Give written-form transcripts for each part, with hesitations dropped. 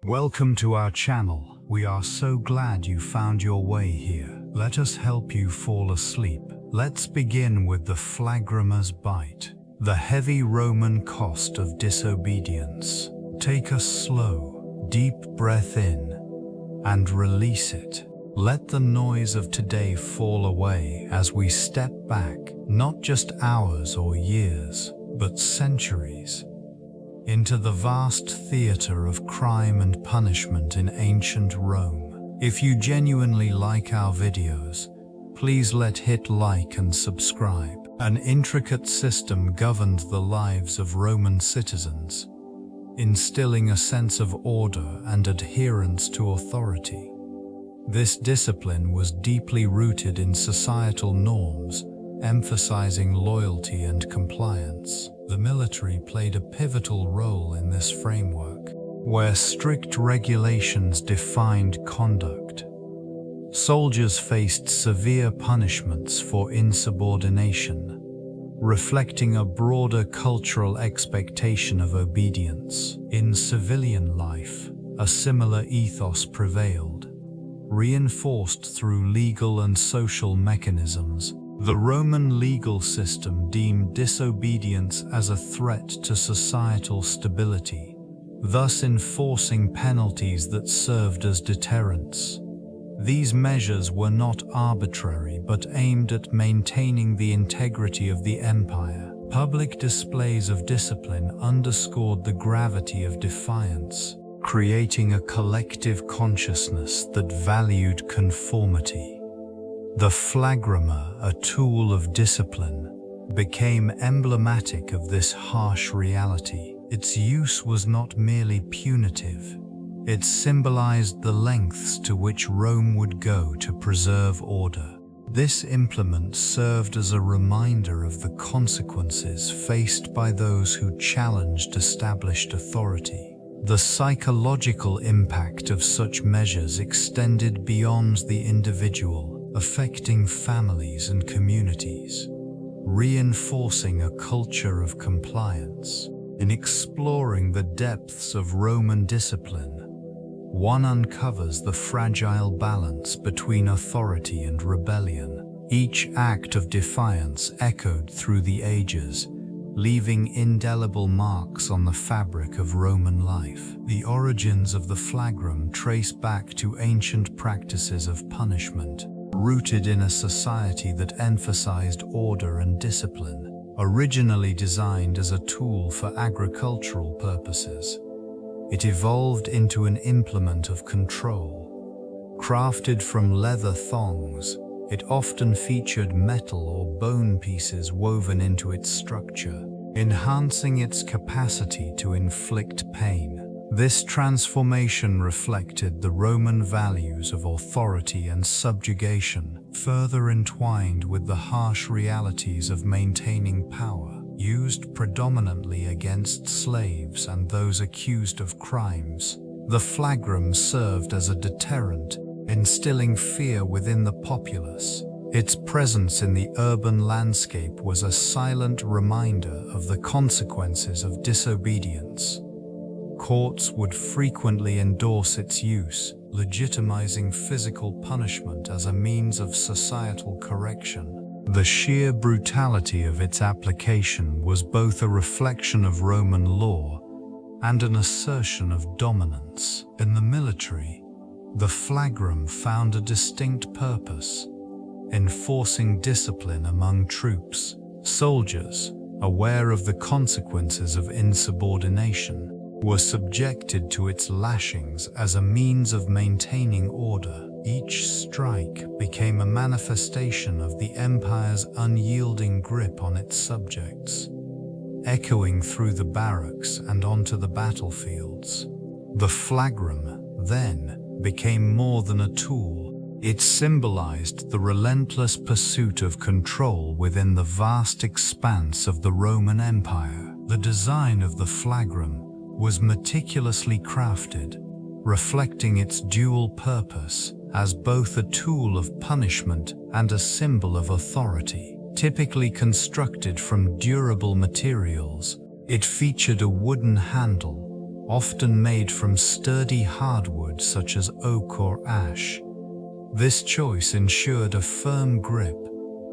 Welcome to our channel. We are so glad you found your way here. Let us help you fall asleep. Let's begin with the Flagrumer's bite, the heavy Roman cost of disobedience. Take a slow, deep breath in and release it. Let the noise of today fall away as we step back, not just hours or years, but centuries, into the vast theater of crime and punishment in ancient Rome. If you genuinely like our videos, please hit like and subscribe. An intricate system governed the lives of Roman citizens, instilling a sense of order and adherence to authority. This discipline was deeply rooted in societal norms, emphasizing loyalty and compliance. The military played a pivotal role in this framework, where strict regulations defined conduct. Soldiers faced severe punishments for insubordination, reflecting a broader cultural expectation of obedience. In civilian life, a similar ethos prevailed, reinforced through legal and social mechanisms. The Roman legal system deemed disobedience as a threat to societal stability, thus enforcing penalties that served as deterrents. These measures were not arbitrary but aimed at maintaining the integrity of the empire. Public displays of discipline underscored the gravity of defiance, creating a collective consciousness that valued conformity. The Flagrum, a tool of discipline, became emblematic of this harsh reality. Its use was not merely punitive. It symbolized the lengths to which Rome would go to preserve order. This implement served as a reminder of the consequences faced by those who challenged established authority. The psychological impact of such measures extended beyond the individual, affecting families and communities, reinforcing a culture of compliance. In exploring the depths of Roman discipline, one uncovers the fragile balance between authority and rebellion. Each act of defiance echoed through the ages, leaving indelible marks on the fabric of Roman life. The origins of the Flagrum trace back to ancient practices of punishment, rooted in a society that emphasized order and discipline. Originally designed as a tool for agricultural purposes, it evolved into an implement of control. Crafted from leather thongs, it often featured metal or bone pieces woven into its structure, enhancing its capacity to inflict pain. This transformation reflected the Roman values of authority and subjugation, further entwined with the harsh realities of maintaining power. Used predominantly against slaves and those accused of crimes, the Flagrum served as a deterrent, instilling fear within the populace. Its presence in the urban landscape was a silent reminder of the consequences of disobedience. Courts would frequently endorse its use, legitimizing physical punishment as a means of societal correction. The sheer brutality of its application was both a reflection of Roman law and an assertion of dominance. In the military, the Flagrum found a distinct purpose, enforcing discipline among troops. Soldiers, aware of the consequences of insubordination, were subjected to its lashings as a means of maintaining order. Each strike became a manifestation of the empire's unyielding grip on its subjects, echoing through the barracks and onto the battlefields. The Flagrum, then, became more than a tool. It symbolized the relentless pursuit of control within the vast expanse of the Roman Empire. The design of the Flagrum was meticulously crafted, reflecting its dual purpose as both a tool of punishment and a symbol of authority. Typically constructed from durable materials, it featured a wooden handle, often made from sturdy hardwood such as oak or ash. This choice ensured a firm grip,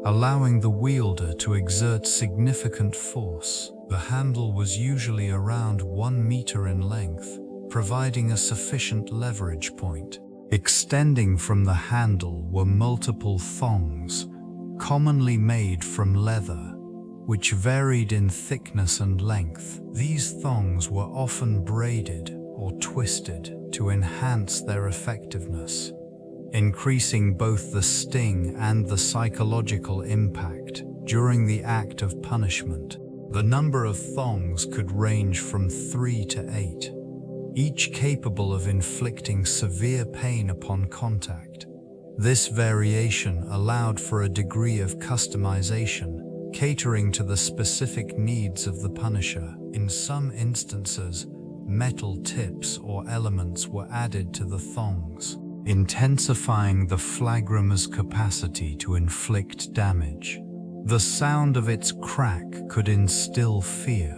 allowing the wielder to exert significant force. The handle was usually around 1 meter in length, providing a sufficient leverage point. Extending from the handle were multiple thongs, commonly made from leather, which varied in thickness and length. These thongs were often braided or twisted to enhance their effectiveness, increasing both the sting and the psychological impact during the act of punishment. The number of thongs could range from 3 to 8, each capable of inflicting severe pain upon contact. This variation allowed for a degree of customization, catering to the specific needs of the punisher. In some instances, metal tips or elements were added to the thongs, intensifying the flagrum's capacity to inflict damage. The sound of its crack could instill fear,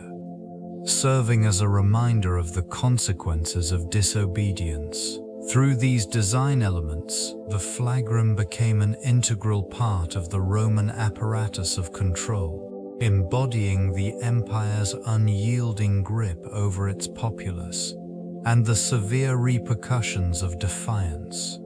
serving as a reminder of the consequences of disobedience. Through these design elements, the flagrum became an integral part of the Roman apparatus of control, embodying the empire's unyielding grip over its populace and the severe repercussions of defiance.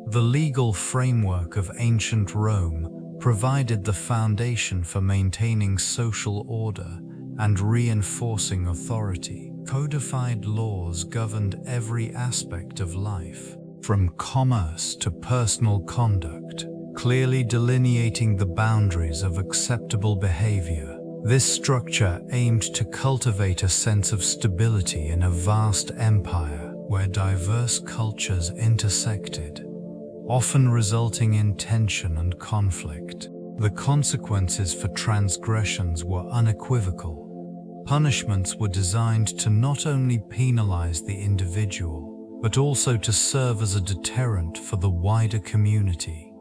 The legal framework of ancient Rome provided the foundation for maintaining social order and reinforcing authority. Codified laws governed every aspect of life, from commerce to personal conduct, clearly delineating the boundaries of acceptable behavior. This structure aimed to cultivate a sense of stability in a vast empire where diverse cultures intersected, often resulting in tension and conflict. The consequences for transgressions were unequivocal. Punishments were designed to not only penalize the individual, but also to serve as a deterrent for the wider community.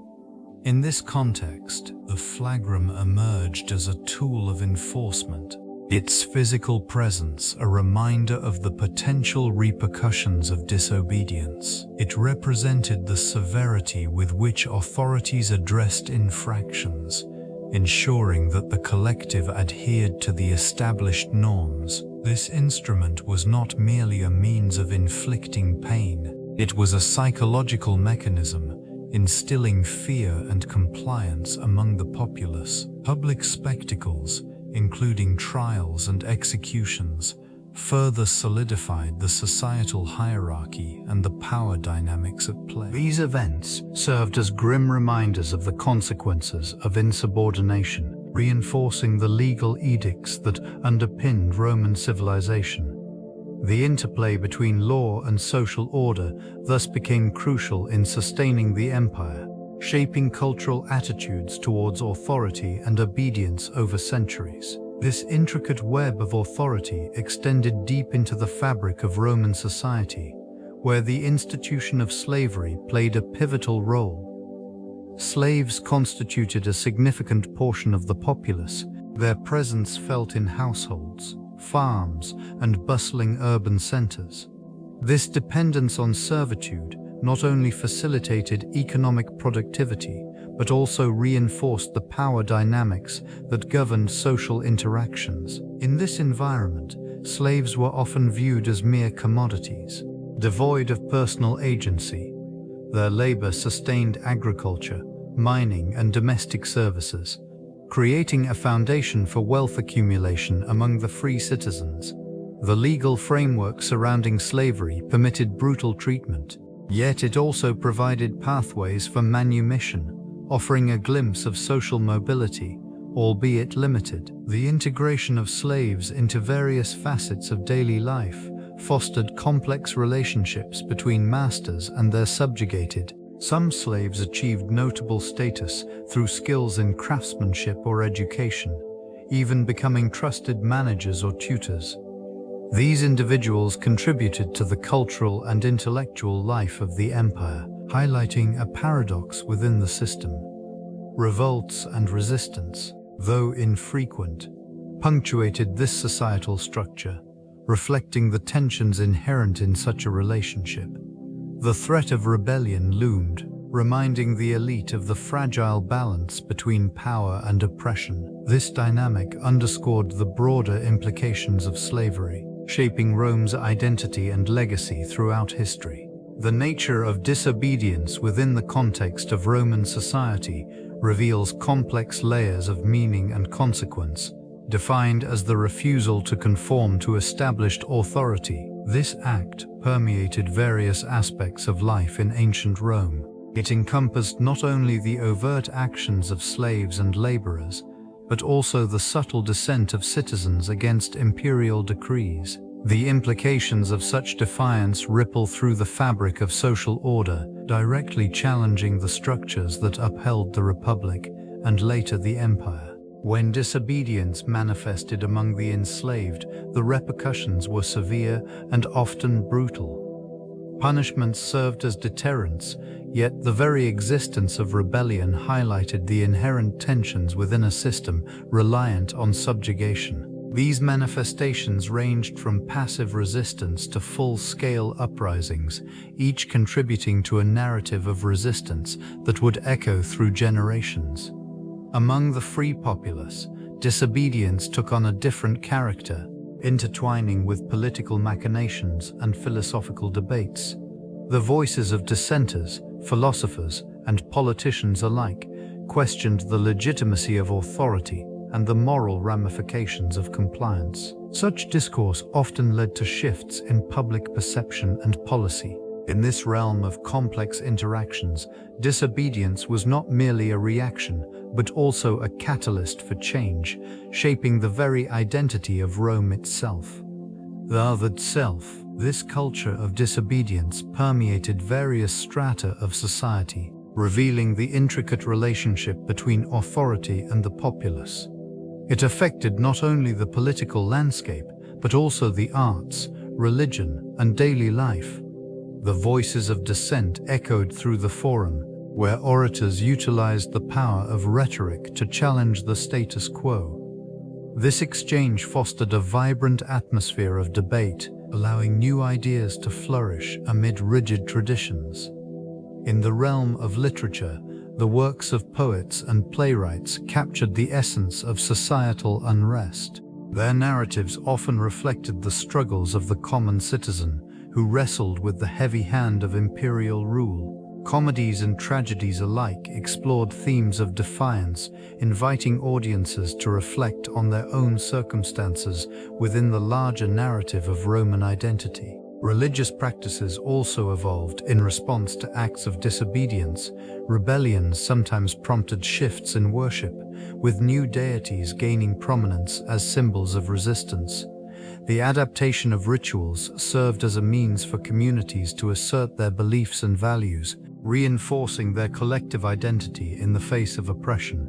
In this context, the flagrum emerged as a tool of enforcement, its physical presence a reminder of the potential repercussions of disobedience. It represented the severity with which authorities addressed infractions, ensuring that the collective adhered to the established norms. This instrument was not merely a means of inflicting pain, it was a psychological mechanism, instilling fear and compliance among the populace. Public spectacles, including trials and executions, further solidified the societal hierarchy and the power dynamics at play. These events served as grim reminders of the consequences of insubordination, reinforcing the legal edicts that underpinned Roman civilization. The interplay between law and social order thus became crucial in sustaining the empire, shaping cultural attitudes towards authority and obedience over centuries. This intricate web of authority extended deep into the fabric of Roman society, where the institution of slavery played a pivotal role. Slaves constituted a significant portion of the populace, their presence felt in households, farms, and bustling urban centers. This dependence on servitude not only facilitated economic productivity, but also reinforced the power dynamics that governed social interactions. In this environment, slaves were often viewed as mere commodities, devoid of personal agency. Their labor sustained agriculture, mining, and domestic services, creating a foundation for wealth accumulation among the free citizens. The legal framework surrounding slavery permitted brutal treatment, yet it also provided pathways for manumission, offering a glimpse of social mobility, albeit limited. The integration of slaves into various facets of daily life fostered complex relationships between masters and their subjugated. Some slaves achieved notable status through skills in craftsmanship or education, even becoming trusted managers or tutors. These individuals contributed to the cultural and intellectual life of the empire, highlighting a paradox within the system. Revolts and resistance, though infrequent, punctuated this societal structure, reflecting the tensions inherent in such a relationship. The threat of rebellion loomed, reminding the elite of the fragile balance between power and oppression. This dynamic underscored the broader implications of slavery, shaping Rome's identity and legacy throughout history. The nature of disobedience within the context of Roman society reveals complex layers of meaning and consequence, defined as the refusal to conform to established authority. This act permeated various aspects of life in ancient Rome. It encompassed not only the overt actions of slaves and laborers, but also the subtle dissent of citizens against imperial decrees. The implications of such defiance ripple through the fabric of social order, directly challenging the structures that upheld the Republic and later the Empire. When disobedience manifested among the enslaved, the repercussions were severe and often brutal. Punishments served as deterrents, yet the very existence of rebellion highlighted the inherent tensions within a system reliant on subjugation. These manifestations ranged from passive resistance to full-scale uprisings, each contributing to a narrative of resistance that would echo through generations. Among the free populace, disobedience took on a different character, intertwining with political machinations and philosophical debates. The voices of dissenters, philosophers, and politicians alike questioned the legitimacy of authority and the moral ramifications of compliance. Such discourse often led to shifts in public perception and policy. In this realm of complex interactions, disobedience was not merely a reaction, but also a catalyst for change, shaping the very identity of Rome itself. The othered self, this culture of disobedience permeated various strata of society, revealing the intricate relationship between authority and the populace. It affected not only the political landscape, but also the arts, religion, and daily life. The voices of dissent echoed through the forum, where orators utilized the power of rhetoric to challenge the status quo. This exchange fostered a vibrant atmosphere of debate, allowing new ideas to flourish amid rigid traditions. In the realm of literature, the works of poets and playwrights captured the essence of societal unrest. Their narratives often reflected the struggles of the common citizen, who wrestled with the heavy hand of imperial rule. Comedies and tragedies alike explored themes of defiance, inviting audiences to reflect on their own circumstances within the larger narrative of Roman identity. Religious practices also evolved in response to acts of disobedience. Rebellions sometimes prompted shifts in worship, with new deities gaining prominence as symbols of resistance. The adaptation of rituals served as a means for communities to assert their beliefs and values, reinforcing their collective identity in the face of oppression.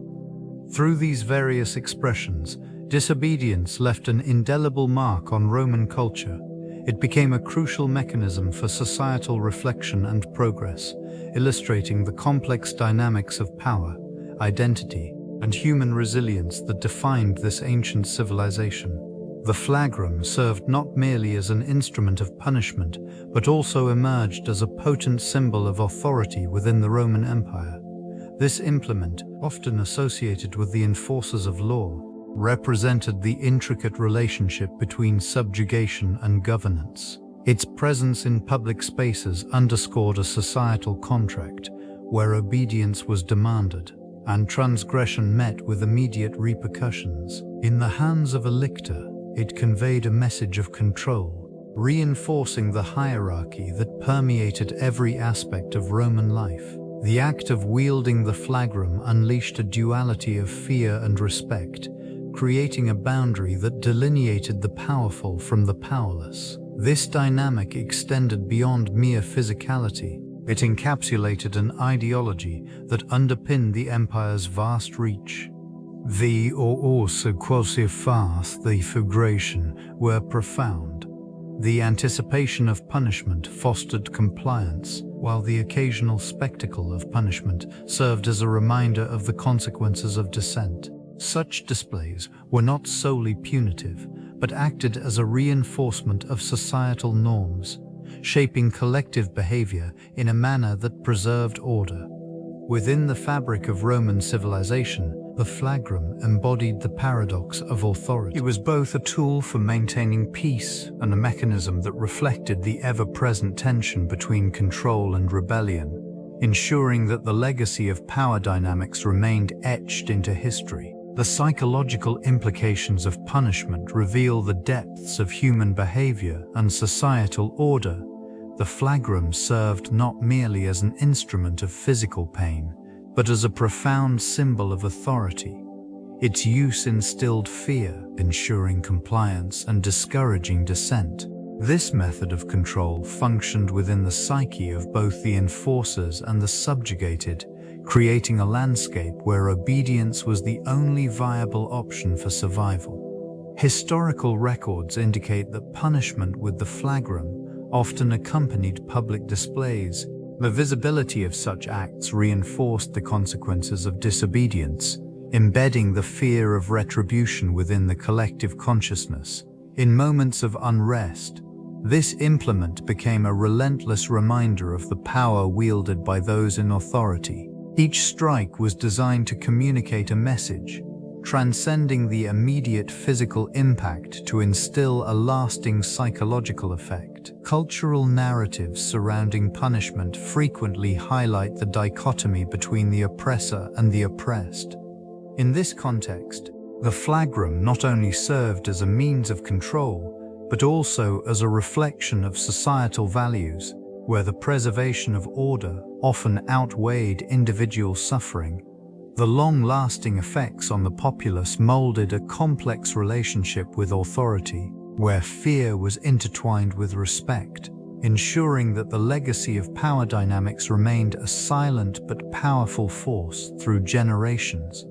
Through these various expressions, disobedience left an indelible mark on Roman culture. It became a crucial mechanism for societal reflection and progress, illustrating the complex dynamics of power, identity, and human resilience that defined this ancient civilization. The flagrum served not merely as an instrument of punishment, but also emerged as a potent symbol of authority within the Roman Empire. This implement, often associated with the enforcers of law, represented the intricate relationship between subjugation and governance. Its presence in public spaces underscored a societal contract, where obedience was demanded, and transgression met with immediate repercussions. In the hands of a lictor, it conveyed a message of control, reinforcing the hierarchy that permeated every aspect of Roman life. The act of wielding the flagrum unleashed a duality of fear and respect, creating a boundary that delineated the powerful from the powerless. This dynamic extended beyond mere physicality. It encapsulated an ideology that underpinned the empire's vast reach. The also quasi fast the figuration were profound. The anticipation of punishment fostered compliance, while the occasional spectacle of punishment served as a reminder of the consequences of dissent. Such displays were not solely punitive, but acted as a reinforcement of societal norms, shaping collective behavior in a manner that preserved order. Within the fabric of Roman civilization, the Flagrum embodied the paradox of authority. It was both a tool for maintaining peace and a mechanism that reflected the ever-present tension between control and rebellion, ensuring that the legacy of power dynamics remained etched into history. The psychological implications of punishment reveal the depths of human behavior and societal order. The Flagrum served not merely as an instrument of physical pain, but as a profound symbol of authority. Its use instilled fear, ensuring compliance and discouraging dissent. This method of control functioned within the psyche of both the enforcers and the subjugated, creating a landscape where obedience was the only viable option for survival. Historical records indicate that punishment with the Flagrum often accompanied public displays. The visibility of such acts reinforced the consequences of disobedience, embedding the fear of retribution within the collective consciousness. In moments of unrest, this implement became a relentless reminder of the power wielded by those in authority. Each strike was designed to communicate a message, transcending the immediate physical impact to instill a lasting psychological effect. Cultural narratives surrounding punishment frequently highlight the dichotomy between the oppressor and the oppressed. In this context, the Flagrum not only served as a means of control, but also as a reflection of societal values, where the preservation of order often outweighed individual suffering. The long-lasting effects on the populace molded a complex relationship with authority, where fear was intertwined with respect, ensuring that the legacy of power dynamics remained a silent but powerful force through generations.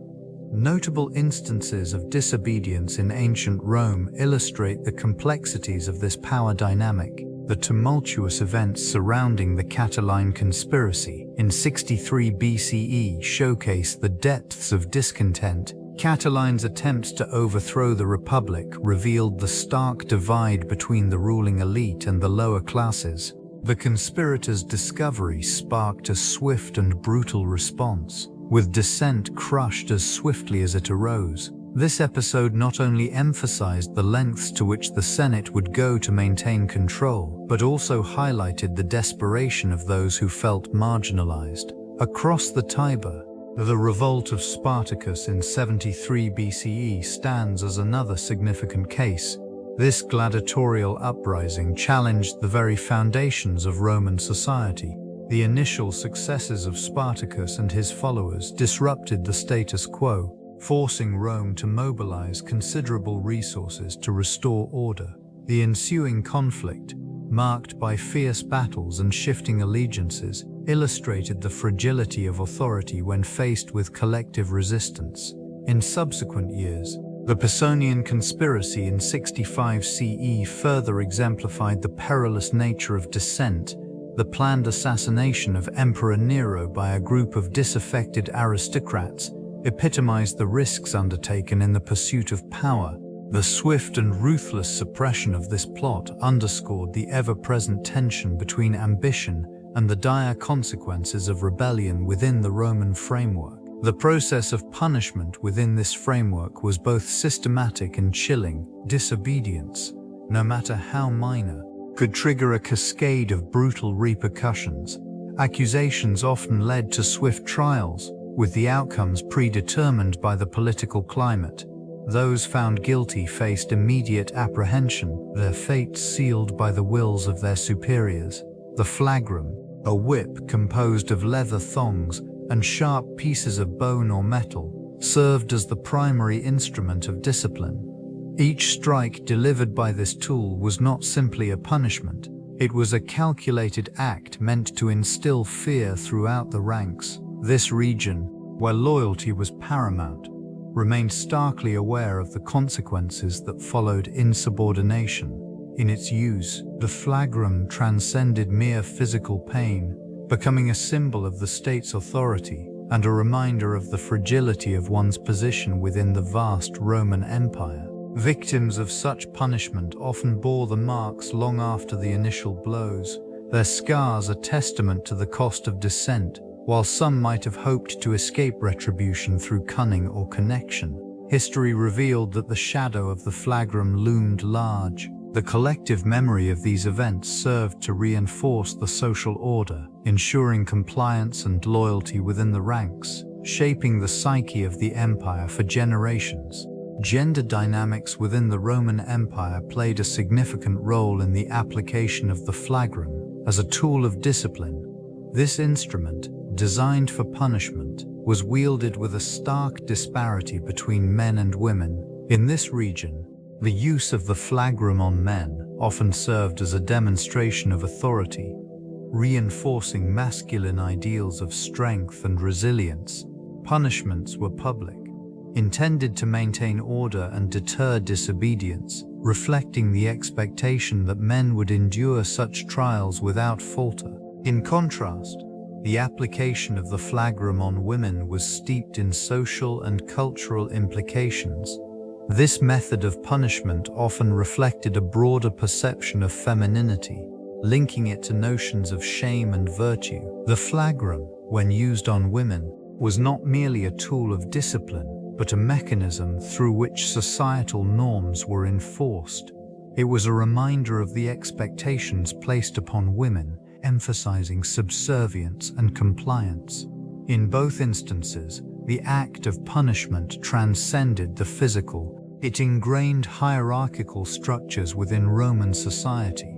Notable instances of disobedience in ancient Rome illustrate the complexities of this power dynamic. The tumultuous events surrounding the Catiline conspiracy in 63 BCE showcase the depths of discontent. Catiline's attempts to overthrow the Republic revealed the stark divide between the ruling elite and the lower classes. The conspirators' discovery sparked a swift and brutal response, with dissent crushed as swiftly as it arose. This episode not only emphasized the lengths to which the Senate would go to maintain control, but also highlighted the desperation of those who felt marginalized. Across the Tiber, the revolt of Spartacus in 73 BCE stands as another significant case. This gladiatorial uprising challenged the very foundations of Roman society. The initial successes of Spartacus and his followers disrupted the status quo, forcing Rome to mobilize considerable resources to restore order. The ensuing conflict, marked by fierce battles and shifting allegiances, illustrated the fragility of authority when faced with collective resistance. In subsequent years, the Pisonian conspiracy in 65 CE further exemplified the perilous nature of dissent. The planned assassination of Emperor Nero by a group of disaffected aristocrats epitomized the risks undertaken in the pursuit of power. The swift and ruthless suppression of this plot underscored the ever-present tension between ambition and the dire consequences of rebellion within the Roman framework. The process of punishment within this framework was both systematic and chilling. Disobedience, no matter how minor, could trigger a cascade of brutal repercussions. Accusations often led to swift trials, with the outcomes predetermined by the political climate. Those found guilty faced immediate apprehension, their fates sealed by the wills of their superiors. The Flagrum, a whip composed of leather thongs and sharp pieces of bone or metal, served as the primary instrument of discipline. Each strike delivered by this tool was not simply a punishment. It was a calculated act meant to instill fear throughout the ranks. This region, where loyalty was paramount, remained starkly aware of the consequences that followed insubordination. In its use, the Flagrum transcended mere physical pain, becoming a symbol of the state's authority and a reminder of the fragility of one's position within the vast Roman Empire. Victims of such punishment often bore the marks long after the initial blows. Their scars are testament to the cost of dissent. While some might have hoped to escape retribution through cunning or connection, history revealed that the shadow of the flagrum loomed large. The collective memory of these events served to reinforce the social order, ensuring compliance and loyalty within the ranks, shaping the psyche of the empire for generations. Gender dynamics within the Roman Empire played a significant role in the application of the flagrum as a tool of discipline. This instrument, designed for punishment, was wielded with a stark disparity between men and women. In this region, the use of the flagrum on men often served as a demonstration of authority, reinforcing masculine ideals of strength and resilience. Punishments were public, intended to maintain order and deter disobedience, reflecting the expectation that men would endure such trials without falter. In contrast, the application of the flagrum on women was steeped in social and cultural implications. This method of punishment often reflected a broader perception of femininity, linking it to notions of shame and virtue. The flagrum, when used on women, was not merely a tool of discipline, but a mechanism through which societal norms were enforced. It was a reminder of the expectations placed upon women, emphasizing subservience and compliance. In both instances, the act of punishment transcended the physical. It ingrained hierarchical structures within Roman society,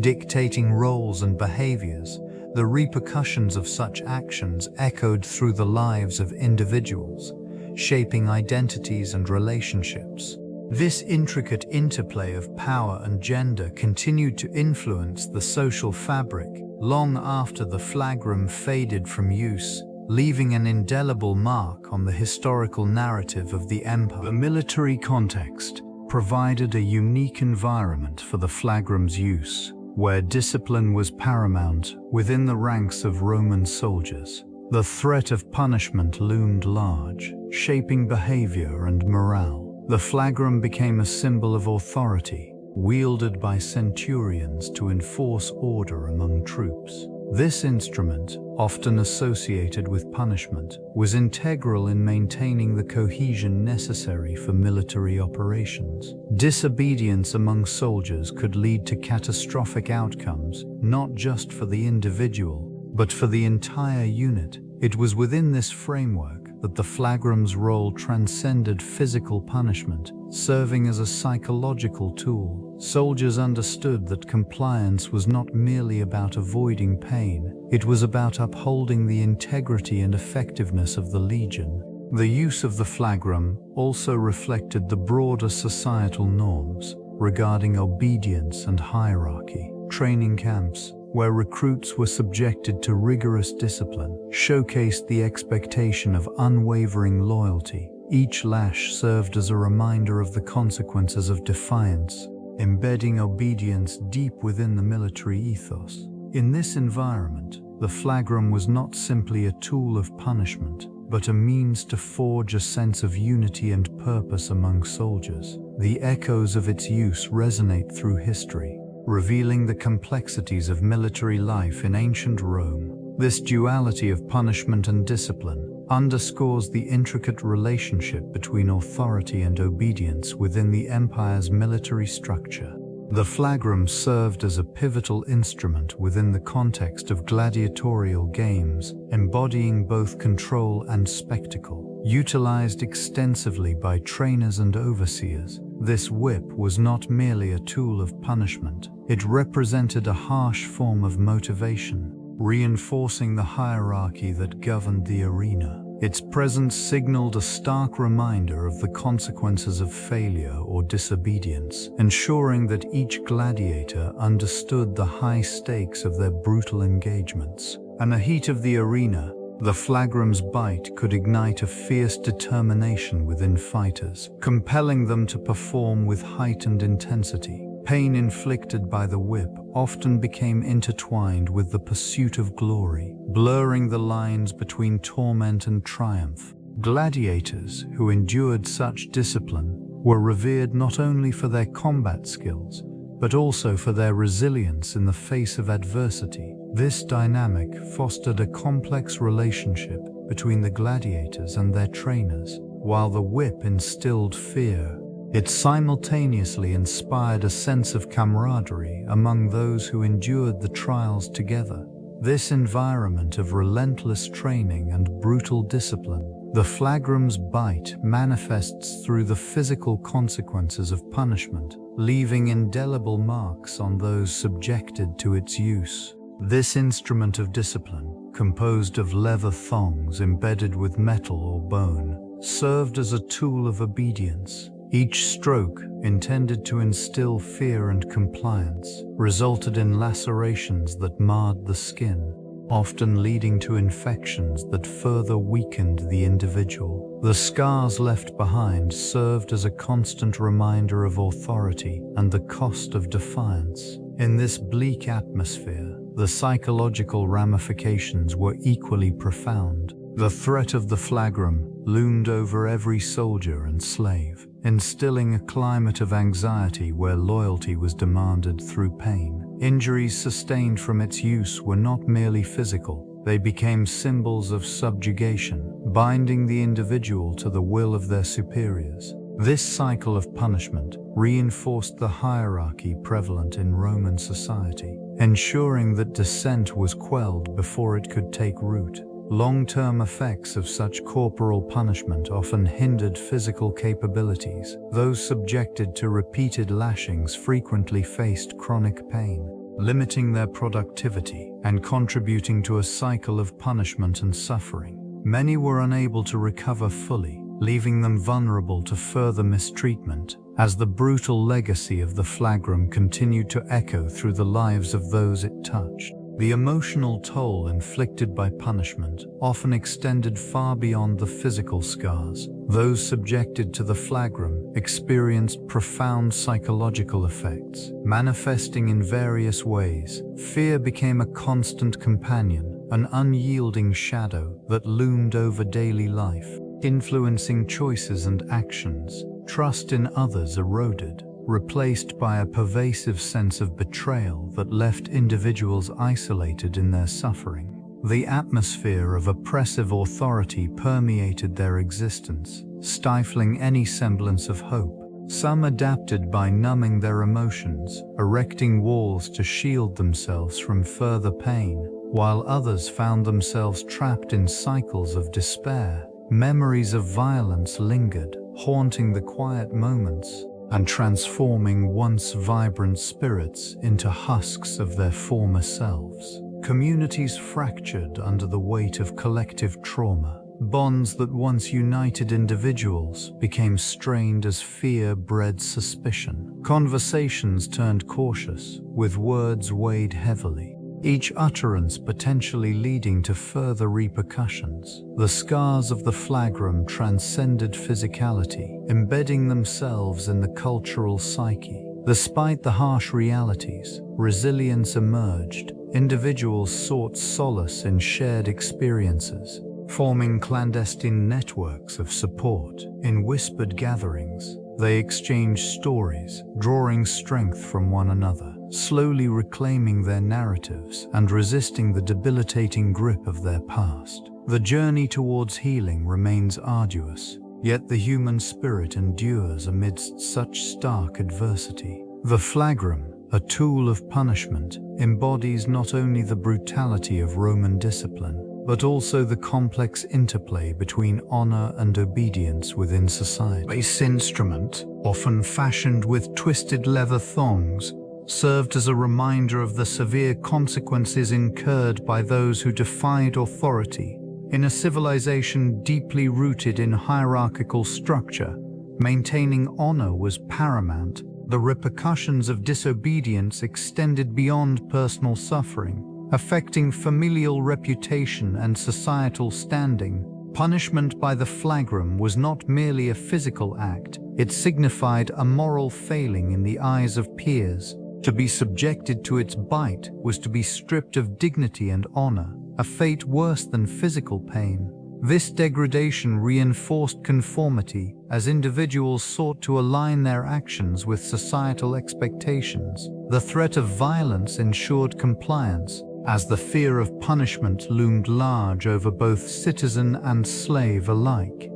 dictating roles and behaviors. The repercussions of such actions echoed through the lives of individuals, shaping identities and relationships. This intricate interplay of power and gender continued to influence the social fabric long after the flagrum faded from use, leaving an indelible mark on the historical narrative of the empire. The military context provided a unique environment for the flagrum's use, where discipline was paramount within the ranks of Roman soldiers. The threat of punishment loomed large, shaping behavior and morale. The flagrum became a symbol of authority, wielded by centurions to enforce order among troops. This instrument, often associated with punishment, was integral in maintaining the cohesion necessary for military operations. Disobedience among soldiers could lead to catastrophic outcomes, not just for the individual, but for the entire unit. It was within this framework that the flagrum's role transcended physical punishment, serving as a psychological tool. Soldiers understood that compliance was not merely about avoiding pain, it was about upholding the integrity and effectiveness of the legion. The use of the flagrum also reflected the broader societal norms regarding obedience and hierarchy. Training camps, where recruits were subjected to rigorous discipline, showcased the expectation of unwavering loyalty. Each lash served as a reminder of the consequences of defiance, embedding obedience deep within the military ethos. In this environment, the flagrum was not simply a tool of punishment, but a means to forge a sense of unity and purpose among soldiers. The echoes of its use resonate through history, revealing the complexities of military life in ancient Rome. This duality of punishment and discipline underscores the intricate relationship between authority and obedience within the empire's military structure. The flagrum served as a pivotal instrument within the context of gladiatorial games, embodying both control and spectacle. Utilized extensively by trainers and overseers, this whip was not merely a tool of punishment, it represented a harsh form of motivation, reinforcing the hierarchy that governed the arena. Its presence signaled a stark reminder of the consequences of failure or disobedience, ensuring that each gladiator understood the high stakes of their brutal engagements. In the heat of the arena, the flagrum's bite could ignite a fierce determination within fighters, compelling them to perform with heightened intensity. Pain inflicted by the whip often became intertwined with the pursuit of glory, blurring the lines between torment and triumph. Gladiators who endured such discipline were revered not only for their combat skills, but also for their resilience in the face of adversity. This dynamic fostered a complex relationship between the gladiators and their trainers. While the whip instilled fear, it simultaneously inspired a sense of camaraderie among those who endured the trials together. This environment of relentless training and brutal discipline, the Flagrum's bite, manifests through the physical consequences of punishment, leaving indelible marks on those subjected to its use. This instrument of discipline, composed of leather thongs embedded with metal or bone, served as a tool of obedience. Each stroke, intended to instill fear and compliance, resulted in lacerations that marred the skin, often leading to infections that further weakened the individual. The scars left behind served as a constant reminder of authority and the cost of defiance. In this bleak atmosphere, the psychological ramifications were equally profound. The threat of the Flagrum loomed over every soldier and slave, instilling a climate of anxiety where loyalty was demanded through pain. Injuries sustained from its use were not merely physical, they became symbols of subjugation, binding the individual to the will of their superiors. This cycle of punishment reinforced the hierarchy prevalent in Roman society, ensuring that dissent was quelled before it could take root. Long-term effects of such corporal punishment often hindered physical capabilities. Those subjected to repeated lashings frequently faced chronic pain, limiting their productivity and contributing to a cycle of punishment and suffering. Many were unable to recover fully, leaving them vulnerable to further mistreatment, as the brutal legacy of the Flagrum continued to echo through the lives of those it touched. The emotional toll inflicted by punishment often extended far beyond the physical scars. Those subjected to the Flagrum experienced profound psychological effects, manifesting in various ways. Fear became a constant companion, an unyielding shadow that loomed over daily life, influencing choices and actions. Trust in others eroded, replaced by a pervasive sense of betrayal that left individuals isolated in their suffering. The atmosphere of oppressive authority permeated their existence, stifling any semblance of hope. Some adapted by numbing their emotions, erecting walls to shield themselves from further pain, while others found themselves trapped in cycles of despair. Memories of violence lingered, haunting the quiet moments and transforming once vibrant spirits into husks of their former selves. Communities fractured under the weight of collective trauma. Bonds that once united individuals became strained as fear bred suspicion. Conversations turned cautious, with words weighed heavily, each utterance potentially leading to further repercussions. The scars of the Flagrum transcended physicality, embedding themselves in the cultural psyche. Despite the harsh realities, resilience emerged. Individuals sought solace in shared experiences, forming clandestine networks of support. In whispered gatherings, they exchanged stories, drawing strength from one another, slowly reclaiming their narratives and resisting the debilitating grip of their past. The journey towards healing remains arduous, yet the human spirit endures amidst such stark adversity. The Flagrum, a tool of punishment, embodies not only the brutality of Roman discipline, but also the complex interplay between honor and obedience within society. This instrument, often fashioned with twisted leather thongs, served as a reminder of the severe consequences incurred by those who defied authority. In a civilization deeply rooted in hierarchical structure, maintaining honor was paramount. The repercussions of disobedience extended beyond personal suffering, affecting familial reputation and societal standing. Punishment by the Flagrum was not merely a physical act, it signified a moral failing in the eyes of peers. To be subjected to its bite was to be stripped of dignity and honor, a fate worse than physical pain. This degradation reinforced conformity as individuals sought to align their actions with societal expectations. The threat of violence ensured compliance, as the fear of punishment loomed large over both citizen and slave alike.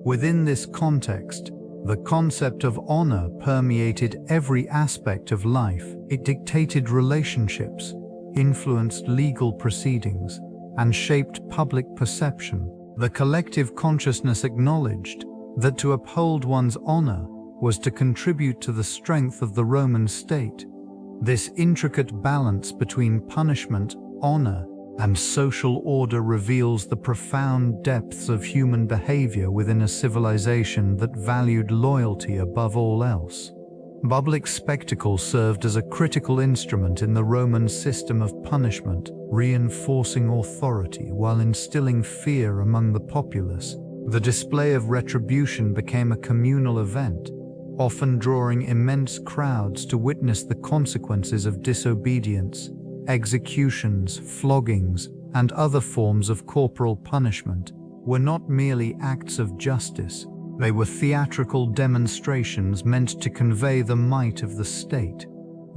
Within this context, the concept of honor permeated every aspect of life. It dictated relationships, influenced legal proceedings, and shaped public perception. The collective consciousness acknowledged that to uphold one's honor was to contribute to the strength of the Roman state. This intricate balance between punishment, honor, and social order reveals the profound depths of human behavior within a civilization that valued loyalty above all else. Public spectacle served as a critical instrument in the Roman system of punishment, reinforcing authority while instilling fear among the populace. The display of retribution became a communal event, often drawing immense crowds to witness the consequences of disobedience. Executions, floggings, and other forms of corporal punishment were not merely acts of justice. They were theatrical demonstrations meant to convey the might of the state.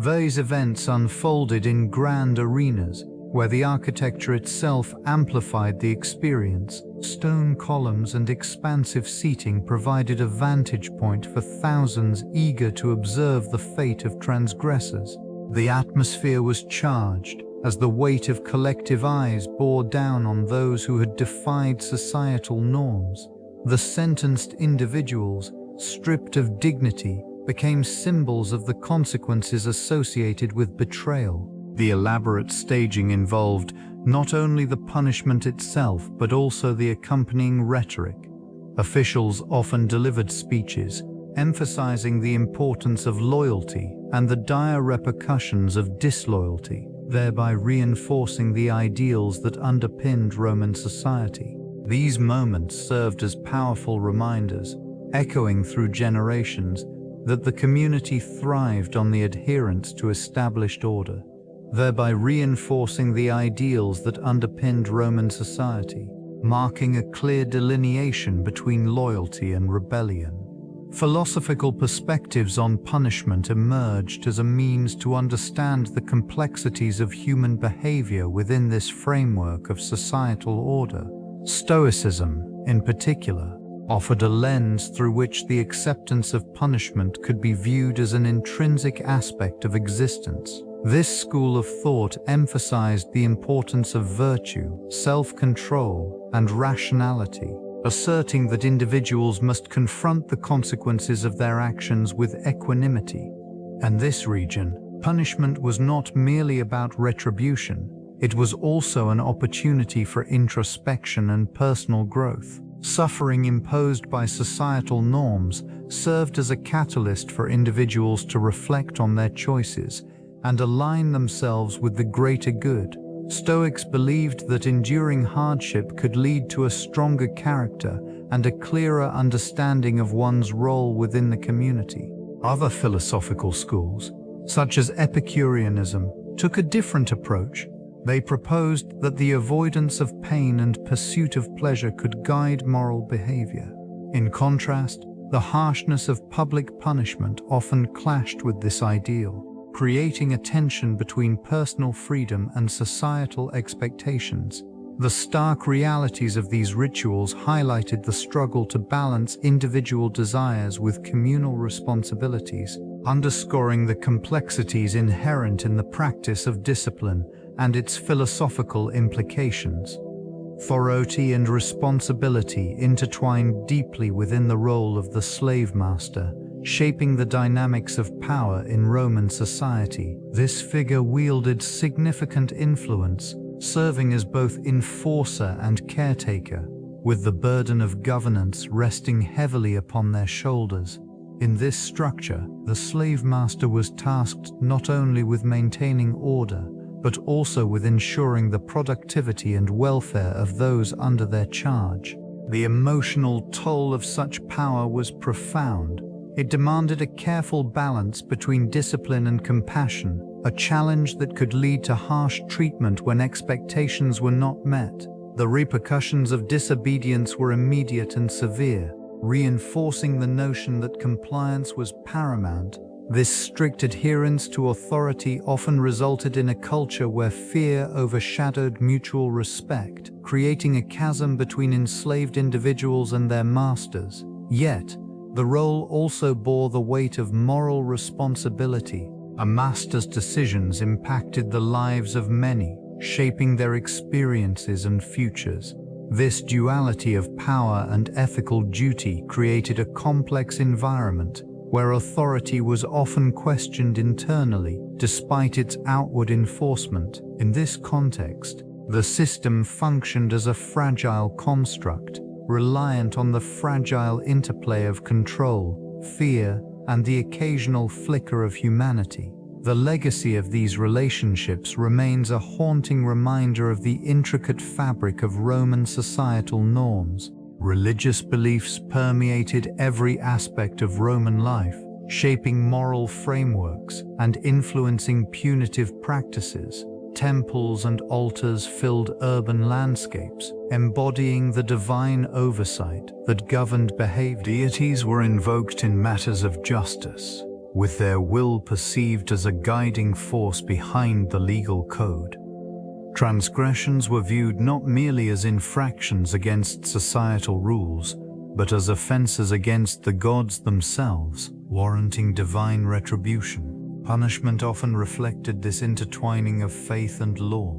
These events unfolded in grand arenas, where the architecture itself amplified the experience. Stone columns and expansive seating provided a vantage point for thousands eager to observe the fate of transgressors. The atmosphere was charged, as the weight of collective eyes bore down on those who had defied societal norms. The sentenced individuals, stripped of dignity, became symbols of the consequences associated with betrayal. The elaborate staging involved not only the punishment itself, but also the accompanying rhetoric. Officials often delivered speeches, emphasizing the importance of loyalty and the dire repercussions of disloyalty, thereby reinforcing the ideals that underpinned Roman society. These moments served as powerful reminders, echoing through generations, that the community thrived on the adherence to established order, thereby reinforcing the ideals that underpinned Roman society, marking a clear delineation between loyalty and rebellion. Philosophical perspectives on punishment emerged as a means to understand the complexities of human behavior within this framework of societal order. Stoicism, in particular, offered a lens through which the acceptance of punishment could be viewed as an intrinsic aspect of existence. This school of thought emphasized the importance of virtue, self-control, and rationality, asserting that individuals must confront the consequences of their actions with equanimity. In this region, punishment was not merely about retribution, it was also an opportunity for introspection and personal growth. Suffering imposed by societal norms served as a catalyst for individuals to reflect on their choices and align themselves with the greater good. Stoics believed that enduring hardship could lead to a stronger character and a clearer understanding of one's role within the community. Other philosophical schools, such as Epicureanism, took a different approach. They proposed that the avoidance of pain and pursuit of pleasure could guide moral behavior. In contrast, the harshness of public punishment often clashed with this ideal, creating a tension between personal freedom and societal expectations. The stark realities of these rituals highlighted the struggle to balance individual desires with communal responsibilities, underscoring the complexities inherent in the practice of discipline and its philosophical implications. Authority and responsibility intertwined deeply within the role of the slave master, shaping the dynamics of power in Roman society. This figure wielded significant influence, serving as both enforcer and caretaker, with the burden of governance resting heavily upon their shoulders. In this structure, the slave master was tasked not only with maintaining order, but also with ensuring the productivity and welfare of those under their charge. The emotional toll of such power was profound. It demanded a careful balance between discipline and compassion, a challenge that could lead to harsh treatment when expectations were not met. The repercussions of disobedience were immediate and severe, reinforcing the notion that compliance was paramount. This strict adherence to authority often resulted in a culture where fear overshadowed mutual respect, creating a chasm between enslaved individuals and their masters. Yet, the role also bore the weight of moral responsibility. A master's decisions impacted the lives of many, shaping their experiences and futures. This duality of power and ethical duty created a complex environment where authority was often questioned internally, despite its outward enforcement. In this context, the system functioned as a fragile construct, reliant on the fragile interplay of control, fear, and the occasional flicker of humanity. The legacy of these relationships remains a haunting reminder of the intricate fabric of Roman societal norms. Religious beliefs permeated every aspect of Roman life, shaping moral frameworks and influencing punitive practices. Temples and altars filled urban landscapes, embodying the divine oversight that governed behavior. Deities were invoked in matters of justice, with their will perceived as a guiding force behind the legal code. Transgressions were viewed not merely as infractions against societal rules, but as offenses against the gods themselves, warranting divine retribution. Punishment often reflected this intertwining of faith and law.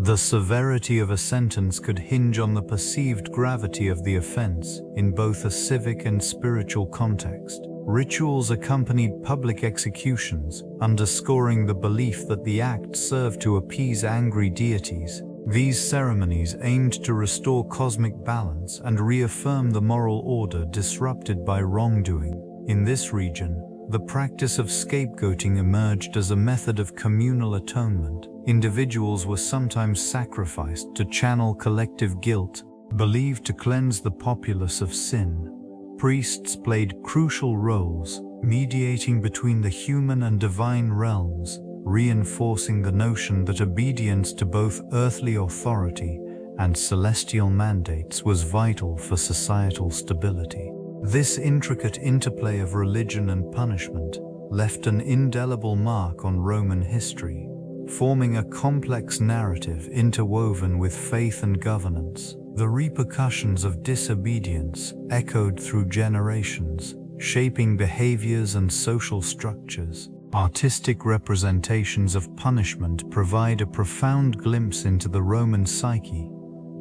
The severity of a sentence could hinge on the perceived gravity of the offense in both a civic and spiritual context. Rituals accompanied public executions, underscoring the belief that the act served to appease angry deities. These ceremonies aimed to restore cosmic balance and reaffirm the moral order disrupted by wrongdoing. In this region, the practice of scapegoating emerged as a method of communal atonement. Individuals were sometimes sacrificed to channel collective guilt, believed to cleanse the populace of sin. Priests played crucial roles, mediating between the human and divine realms, reinforcing the notion that obedience to both earthly authority and celestial mandates was vital for societal stability. This intricate interplay of religion and punishment left an indelible mark on Roman history, forming a complex narrative interwoven with faith and governance. The repercussions of disobedience echoed through generations, shaping behaviors and social structures. Artistic representations of punishment provide a profound glimpse into the Roman psyche,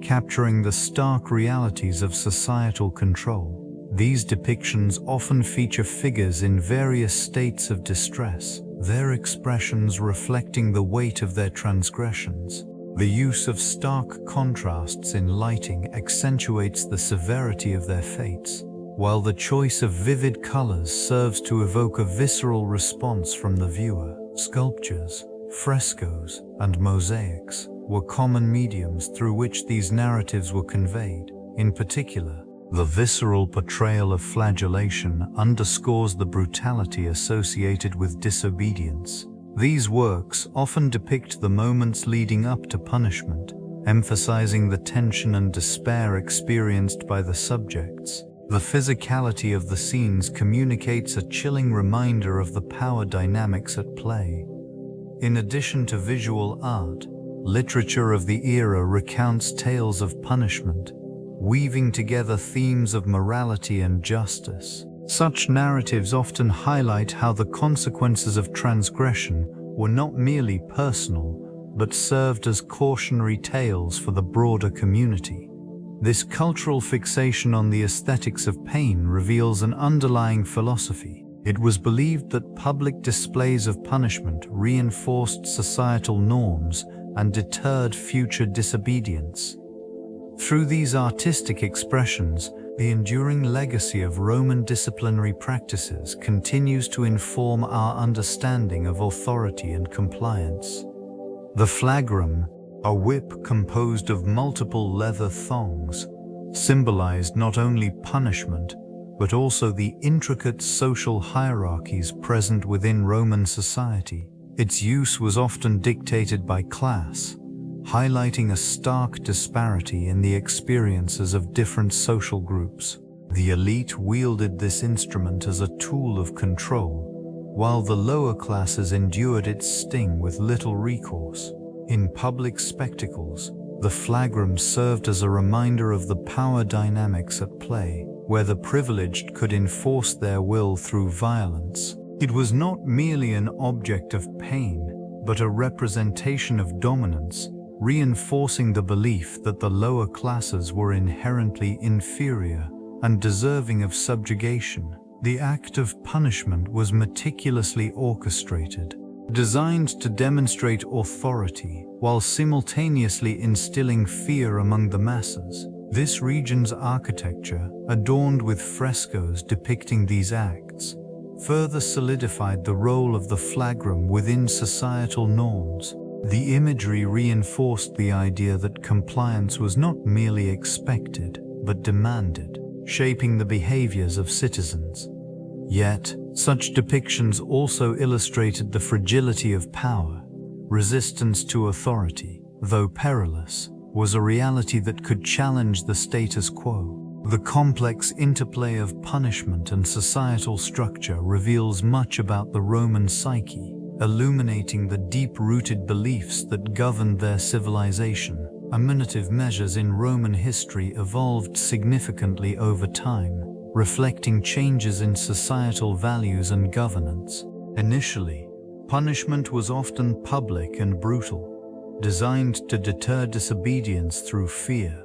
capturing the stark realities of societal control. These depictions often feature figures in various states of distress, their expressions reflecting the weight of their transgressions. The use of stark contrasts in lighting accentuates the severity of their fates, while the choice of vivid colors serves to evoke a visceral response from the viewer. Sculptures, frescoes, and mosaics were common mediums through which these narratives were conveyed. In particular, the visceral portrayal of flagellation underscores the brutality associated with disobedience. These works often depict the moments leading up to punishment, emphasizing the tension and despair experienced by the subjects. The physicality of the scenes communicates a chilling reminder of the power dynamics at play. In addition to visual art, literature of the era recounts tales of punishment, weaving together themes of morality and justice. Such narratives often highlight how the consequences of transgression were not merely personal, but served as cautionary tales for the broader community. This cultural fixation on the aesthetics of pain reveals an underlying philosophy. It was believed that public displays of punishment reinforced societal norms and deterred future disobedience. Through these artistic expressions, the enduring legacy of Roman disciplinary practices continues to inform our understanding of authority and compliance. The flagrum, a whip composed of multiple leather thongs, symbolized not only punishment, but also the intricate social hierarchies present within Roman society. Its use was often dictated by class, highlighting a stark disparity in the experiences of different social groups. The elite wielded this instrument as a tool of control, while the lower classes endured its sting with little recourse. In public spectacles, the flagrum served as a reminder of the power dynamics at play, where the privileged could enforce their will through violence. It was not merely an object of pain, but a representation of dominance, reinforcing the belief that the lower classes were inherently inferior and deserving of subjugation. The act of punishment was meticulously orchestrated, designed to demonstrate authority while simultaneously instilling fear among the masses. This region's architecture, adorned with frescoes depicting these acts, further solidified the role of the flagrum within societal norms. The imagery reinforced the idea that compliance was not merely expected, but demanded, shaping the behaviors of citizens. Yet, such depictions also illustrated the fragility of power. Resistance to authority, though perilous, was a reality that could challenge the status quo. The complex interplay of punishment and societal structure reveals much about the Roman psyche, illuminating the deep-rooted beliefs that governed their civilization. Punitive measures in Roman history evolved significantly over time, reflecting changes in societal values and governance. Initially, punishment was often public and brutal, designed to deter disobedience through fear.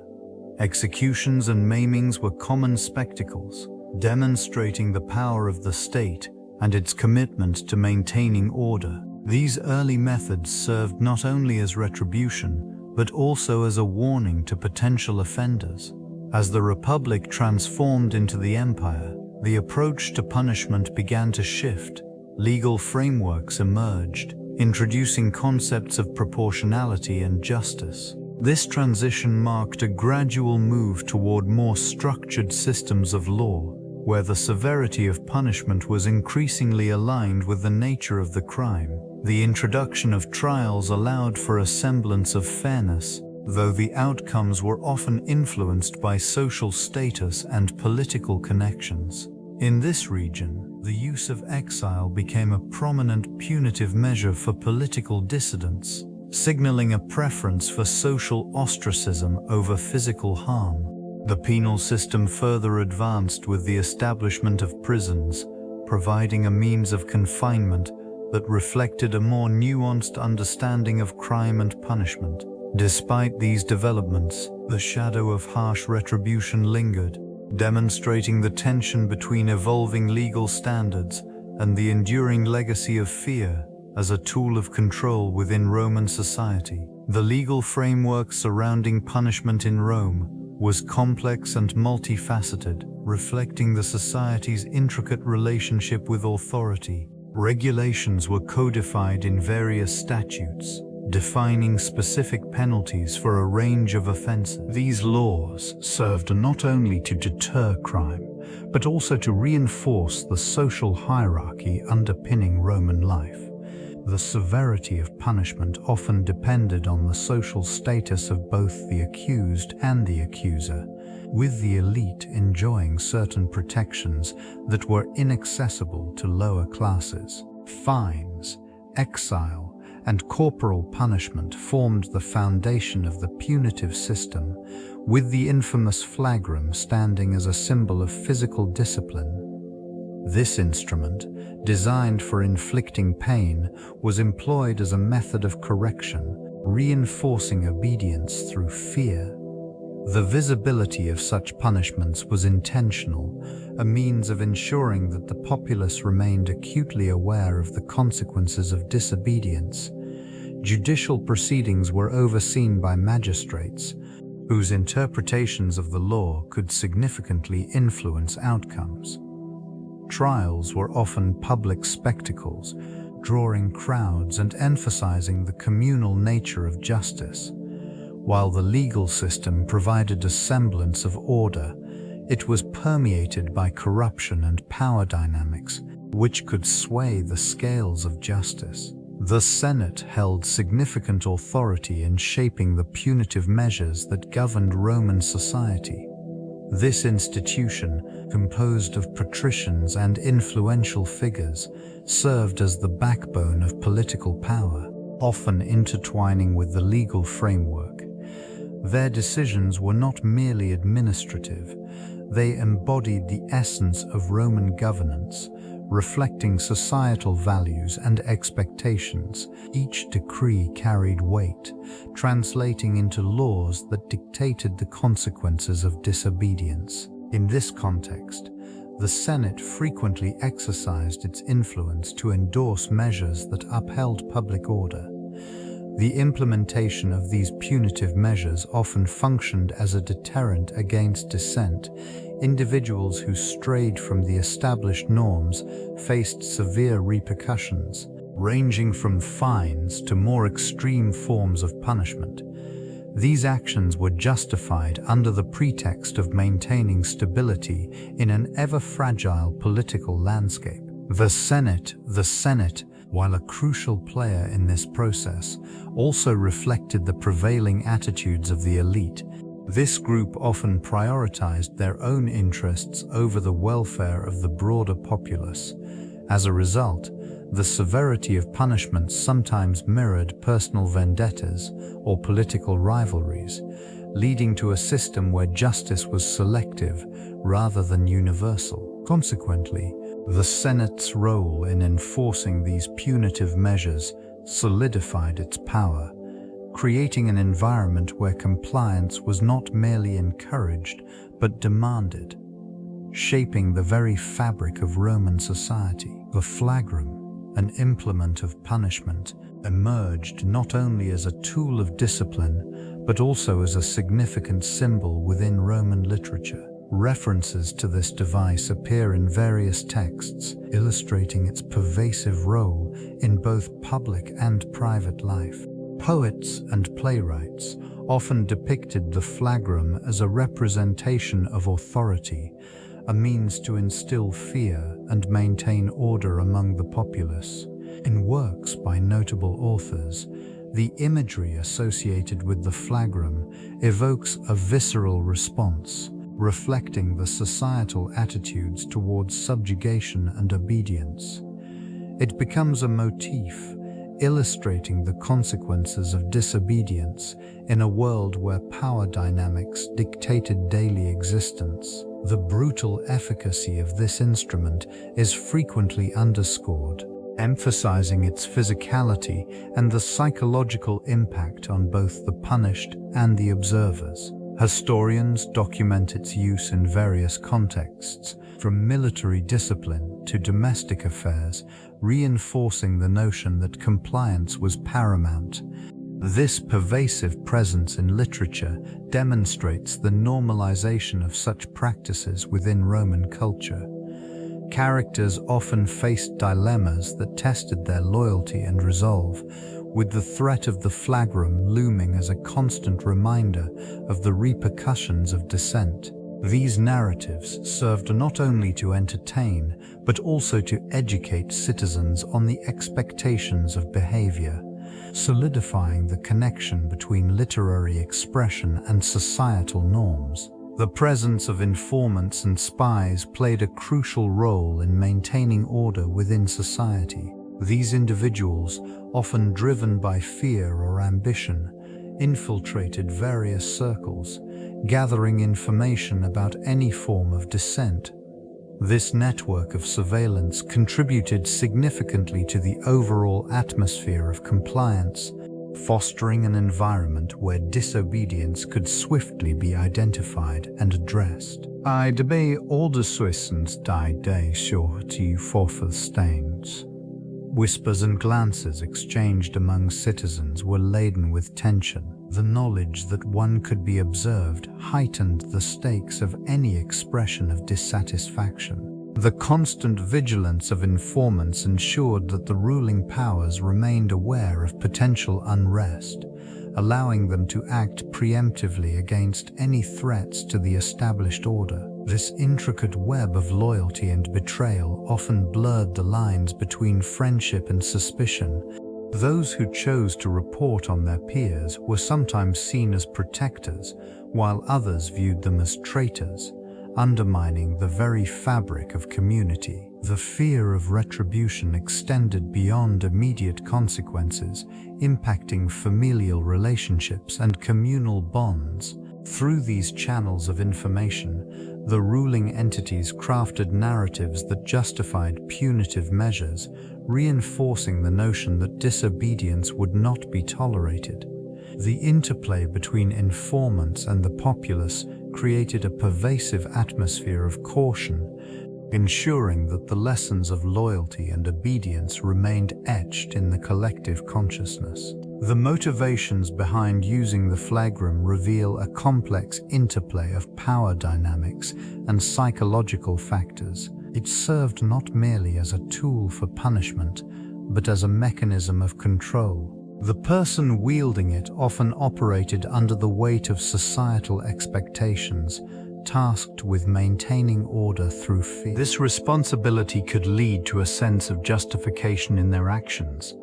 Executions and maimings were common spectacles, demonstrating the power of the state and its commitment to maintaining order. These early methods served not only as retribution, but also as a warning to potential offenders. As the Republic transformed into the Empire, the approach to punishment began to shift. Legal frameworks emerged, introducing concepts of proportionality and justice. This transition marked a gradual move toward more structured systems of law, where the severity of punishment was increasingly aligned with the nature of the crime. The introduction of trials allowed for a semblance of fairness, though the outcomes were often influenced by social status and political connections. In this region, the use of exile became a prominent punitive measure for political dissidents, signaling a preference for social ostracism over physical harm. The penal system further advanced with the establishment of prisons, providing a means of confinement that reflected a more nuanced understanding of crime and punishment. Despite these developments, the shadow of harsh retribution lingered, demonstrating the tension between evolving legal standards and the enduring legacy of fear as a tool of control within Roman society. The legal framework surrounding punishment in Rome was complex and multifaceted, reflecting the society's intricate relationship with authority. Regulations were codified in various statutes, defining specific penalties for a range of offenses. These laws served not only to deter crime, but also to reinforce the social hierarchy underpinning Roman life. The severity of punishment often depended on the social status of both the accused and the accuser, with the elite enjoying certain protections that were inaccessible to lower classes. Fines, exile, and corporal punishment formed the foundation of the punitive system, with the infamous flagrum standing as a symbol of physical discipline. This instrument, designed for inflicting pain, was employed as a method of correction, reinforcing obedience through fear. The visibility of such punishments was intentional, a means of ensuring that the populace remained acutely aware of the consequences of disobedience. Judicial proceedings were overseen by magistrates, whose interpretations of the law could significantly influence outcomes. Trials were often public spectacles, drawing crowds and emphasizing the communal nature of justice. While the legal system provided a semblance of order, it was permeated by corruption and power dynamics, which could sway the scales of justice. The Senate held significant authority in shaping the punitive measures that governed Roman society. This institution, composed of patricians and influential figures, served as the backbone of political power, often intertwining with the legal framework. Their decisions were not merely administrative, they embodied the essence of Roman governance, reflecting societal values and expectations. Each decree carried weight, translating into laws that dictated the consequences of disobedience. In this context, the Senate frequently exercised its influence to endorse measures that upheld public order. The implementation of these punitive measures often functioned as a deterrent against dissent. Individuals who strayed from the established norms faced severe repercussions, ranging from fines to more extreme forms of punishment. These actions were justified under the pretext of maintaining stability in an ever-fragile political landscape. The Senate, while a crucial player in this process, also reflected the prevailing attitudes of the elite. This group often prioritized their own interests over the welfare of the broader populace. As a result, the severity of punishments sometimes mirrored personal vendettas or political rivalries, leading to a system where justice was selective rather than universal. Consequently, the Senate's role in enforcing these punitive measures solidified its power, creating an environment where compliance was not merely encouraged but demanded, shaping the very fabric of Roman society. The Flagrum, an implement of punishment, emerged not only as a tool of discipline but also as a significant symbol within Roman literature. References to this device appear in various texts, illustrating its pervasive role in both public and private life. Poets and playwrights often depicted the flagrum as a representation of authority, a means to instill fear and maintain order among the populace. In works by notable authors, the imagery associated with the flagrum evokes a visceral response, reflecting the societal attitudes towards subjugation and obedience. It becomes a motif, illustrating the consequences of disobedience in a world where power dynamics dictated daily existence. The brutal efficacy of this instrument is frequently underscored, emphasizing its physicality and the psychological impact on both the punished and the observers. Historians document its use in various contexts, from military discipline to domestic affairs, reinforcing the notion that compliance was paramount. This pervasive presence in literature demonstrates the normalization of such practices within Roman culture. Characters often faced dilemmas that tested their loyalty and resolve, with the threat of the flagrum looming as a constant reminder of the repercussions of dissent. These narratives served not only to entertain, but also to educate citizens on the expectations of behavior, solidifying the connection between literary expression and societal norms. The presence of informants and spies played a crucial role in maintaining order within society. These individuals, often driven by fear or ambition, infiltrated various circles, gathering information about any form of dissent. This network of surveillance contributed significantly to the overall atmosphere of compliance, fostering an environment where disobedience could swiftly be identified and addressed. I debate all the Swissens died day short to forfestains. Whispers and glances exchanged among citizens were laden with tension. The knowledge that one could be observed heightened the stakes of any expression of dissatisfaction. The constant vigilance of informants ensured that the ruling powers remained aware of potential unrest, allowing them to act preemptively against any threats to the established order. This intricate web of loyalty and betrayal often blurred the lines between friendship and suspicion, Those who chose to report on their peers were sometimes seen as protectors, while others viewed them as traitors, undermining the very fabric of community. The fear of retribution extended beyond immediate consequences, impacting familial relationships and communal bonds. Through these channels of information, the ruling entities crafted narratives that justified punitive measures, reinforcing the notion that disobedience would not be tolerated. The interplay between informants and the populace created a pervasive atmosphere of caution, ensuring that the lessons of loyalty and obedience remained etched in the collective consciousness. The motivations behind using the flagrum reveal a complex interplay of power dynamics and psychological factors. It served not merely as a tool for punishment, but as a mechanism of control. The person wielding it often operated under the weight of societal expectations, tasked with maintaining order through fear. This responsibility could lead to a sense of justification in their actions,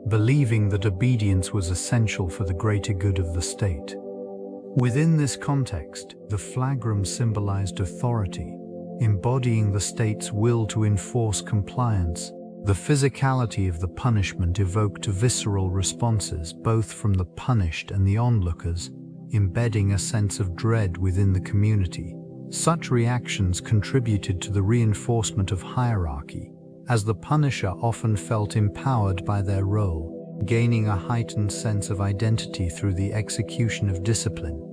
believing that obedience was essential for the greater good of the state. Within this context, the flagrum symbolized authority, embodying the state's will to enforce compliance. The physicality of the punishment evoked visceral responses both from the punished and the onlookers, embedding a sense of dread within the community. Such reactions contributed to the reinforcement of hierarchy, as the punisher often felt empowered by their role, gaining a heightened sense of identity through the execution of discipline.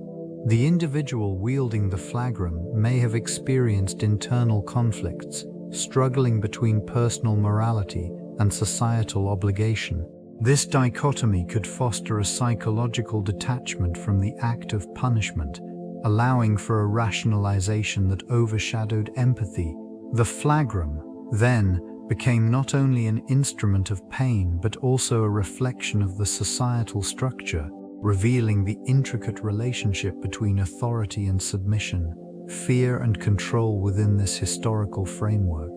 The individual wielding the flagrum may have experienced internal conflicts, struggling between personal morality and societal obligation. This dichotomy could foster a psychological detachment from the act of punishment, allowing for a rationalization that overshadowed empathy. The flagrum, then, became not only an instrument of pain but also a reflection of the societal structure, revealing the intricate relationship between authority and submission, fear and control within this historical framework.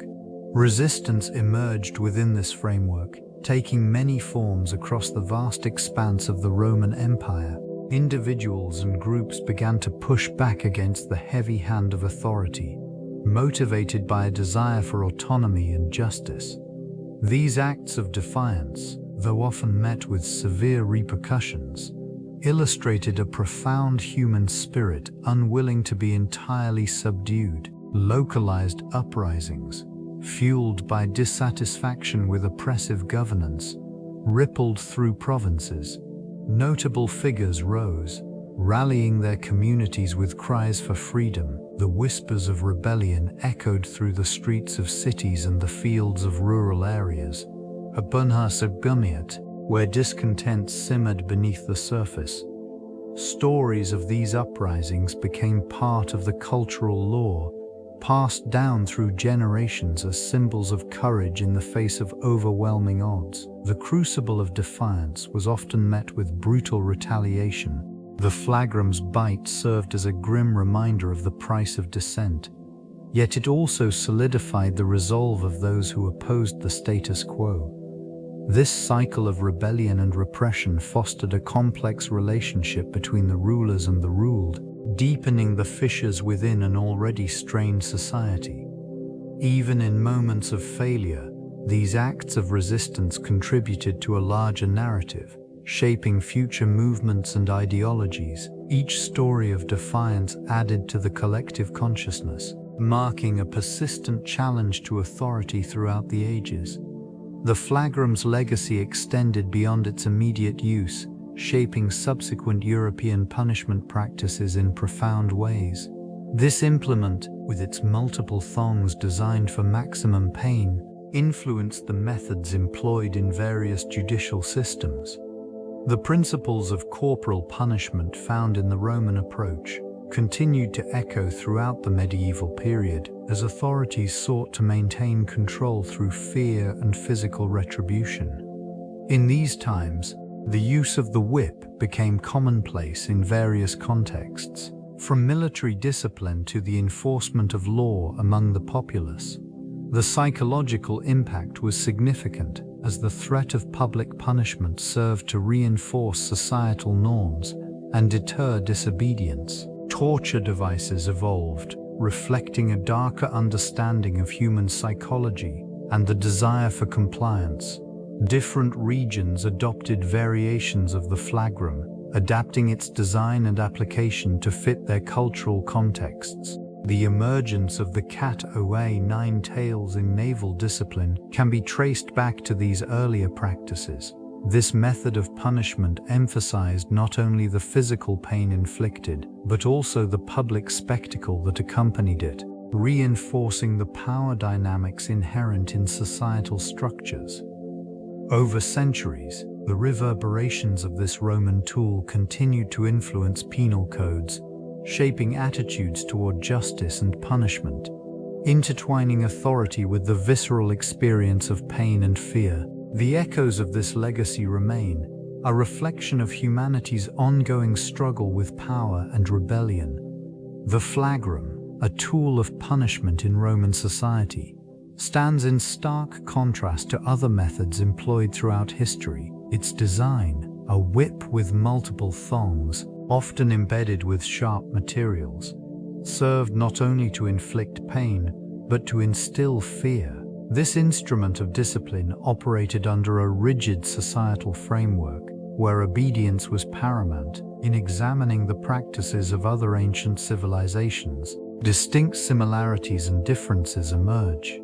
Resistance emerged within this framework, taking many forms across the vast expanse of the Roman Empire. Individuals and groups began to push back against the heavy hand of authority, motivated by a desire for autonomy and justice. These acts of defiance, though often met with severe repercussions, illustrated a profound human spirit unwilling to be entirely subdued. Localized uprisings, fueled by dissatisfaction with oppressive governance, rippled through provinces. Notable figures rose, rallying their communities with cries for freedom. The whispers of rebellion echoed through the streets of cities and the fields of rural areas. Where discontent simmered beneath the surface. Stories of these uprisings became part of the cultural lore, passed down through generations as symbols of courage in the face of overwhelming odds. The crucible of defiance was often met with brutal retaliation. The flagrum's bite served as a grim reminder of the price of dissent, yet it also solidified the resolve of those who opposed the status quo. This cycle of rebellion and repression fostered a complex relationship between the rulers and the ruled, deepening the fissures within an already strained society. Even in moments of failure, these acts of resistance contributed to a larger narrative, shaping future movements and ideologies. Each story of defiance added to the collective consciousness, marking a persistent challenge to authority throughout the ages. The flagrum's legacy extended beyond its immediate use, shaping subsequent European punishment practices in profound ways. This implement, with its multiple thongs designed for maximum pain, influenced the methods employed in various judicial systems. The principles of corporal punishment found in the Roman approach continued to echo throughout the medieval period as authorities sought to maintain control through fear and physical retribution. In these times, the use of the whip became commonplace in various contexts, from military discipline to the enforcement of law among the populace. The psychological impact was significant, as the threat of public punishment served to reinforce societal norms and deter disobedience. Torture devices evolved, reflecting a darker understanding of human psychology and the desire for compliance. Different regions adopted variations of the flagrum, adapting its design and application to fit their cultural contexts. The emergence of the cat-o'-nine 9 tails in naval discipline can be traced back to these earlier practices. This method of punishment emphasized not only the physical pain inflicted, but also the public spectacle that accompanied it, reinforcing the power dynamics inherent in societal structures. Over centuries, the reverberations of this Roman tool continued to influence penal codes, shaping attitudes toward justice and punishment. Intertwining authority with the visceral experience of pain and fear, the echoes of this legacy remain, a reflection of humanity's ongoing struggle with power and rebellion. The flagrum, a tool of punishment in Roman society, stands in stark contrast to other methods employed throughout history. Its design, a whip with multiple thongs, often embedded with sharp materials, served not only to inflict pain, but to instill fear. This instrument of discipline operated under a rigid societal framework, where obedience was paramount. In examining the practices of other ancient civilizations, distinct similarities and differences emerge.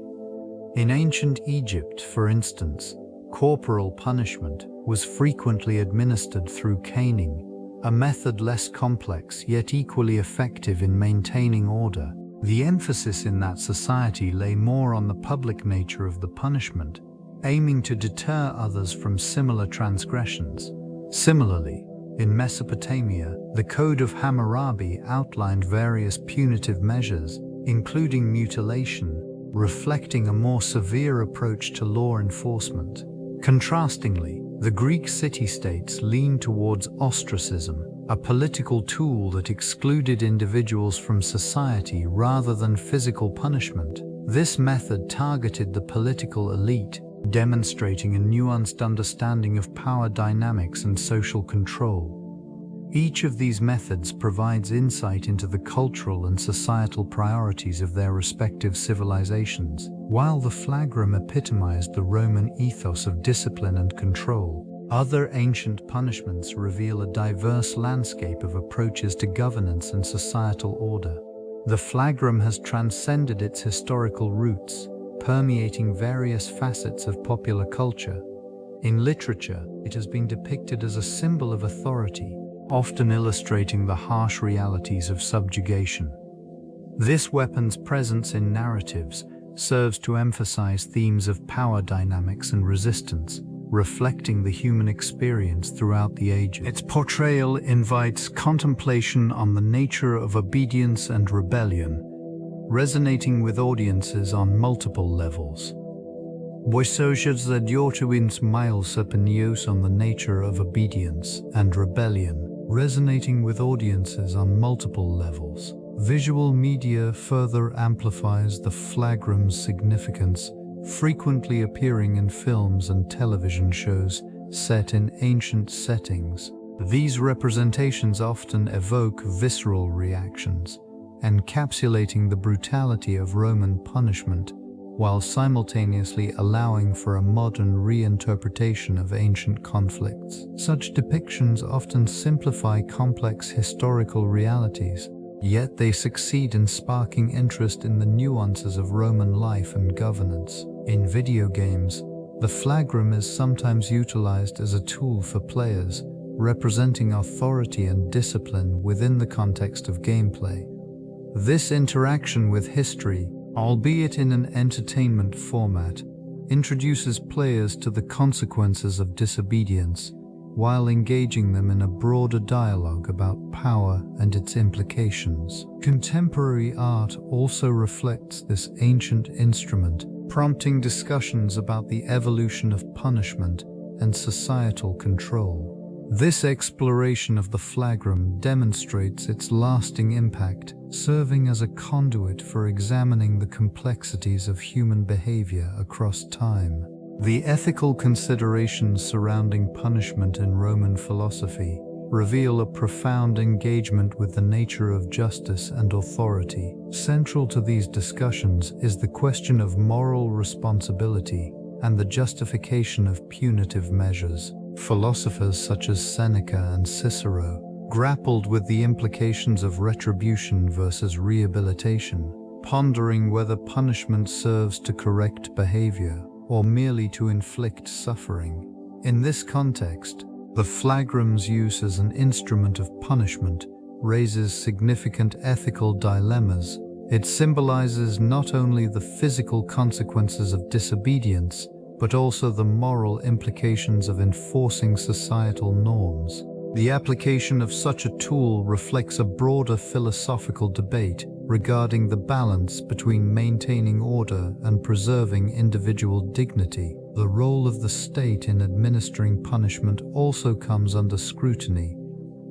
In ancient Egypt, for instance, corporal punishment was frequently administered through caning, a method less complex yet equally effective in maintaining order. The emphasis in that society lay more on the public nature of the punishment, aiming to deter others from similar transgressions. Similarly, in Mesopotamia, the Code of Hammurabi outlined various punitive measures, including mutilation, reflecting a more severe approach to law enforcement. Contrastingly, the Greek city-states leaned towards ostracism, a political tool that excluded individuals from society rather than physical punishment. This method targeted the political elite, demonstrating a nuanced understanding of power dynamics and social control. Each of these methods provides insight into the cultural and societal priorities of their respective civilizations. While the flagrum epitomized the Roman ethos of discipline and control, other ancient punishments reveal a diverse landscape of approaches to governance and societal order. The flagrum has transcended its historical roots, permeating various facets of popular culture. In literature, it has been depicted as a symbol of authority, often illustrating the harsh realities of subjugation. This weapon's presence in narratives serves to emphasize themes of power dynamics and resistance, reflecting the human experience throughout the ages. Its portrayal invites contemplation on the nature of obedience and rebellion, resonating with audiences on multiple levels. Voices that Yortuins miles opinios on the nature of obedience and rebellion, resonating with audiences on multiple levels. Visual media further amplifies the flagrum's significance, frequently appearing in films and television shows set in ancient settings. These representations often evoke visceral reactions, encapsulating the brutality of Roman punishment, while simultaneously allowing for a modern reinterpretation of ancient conflicts. Such depictions often simplify complex historical realities, yet they succeed in sparking interest in the nuances of Roman life and governance. In video games, the flagrum is sometimes utilized as a tool for players, representing authority and discipline within the context of gameplay. This interaction with history, albeit in an entertainment format, introduces players to the consequences of disobedience, while engaging them in a broader dialogue about power and its implications. Contemporary art also reflects this ancient instrument, prompting discussions about the evolution of punishment and societal control. This exploration of the flagrum demonstrates its lasting impact, serving as a conduit for examining the complexities of human behavior across time. The ethical considerations surrounding punishment in Roman philosophy reveal a profound engagement with the nature of justice and authority. Central to these discussions is the question of moral responsibility and the justification of punitive measures. Philosophers such as Seneca and Cicero grappled with the implications of retribution versus rehabilitation, pondering whether punishment serves to correct behavior or merely to inflict suffering. In this context, the flagrum's use as an instrument of punishment raises significant ethical dilemmas. It symbolizes not only the physical consequences of disobedience, but also the moral implications of enforcing societal norms. The application of such a tool reflects a broader philosophical debate regarding the balance between maintaining order and preserving individual dignity. The role of the state in administering punishment also comes under scrutiny.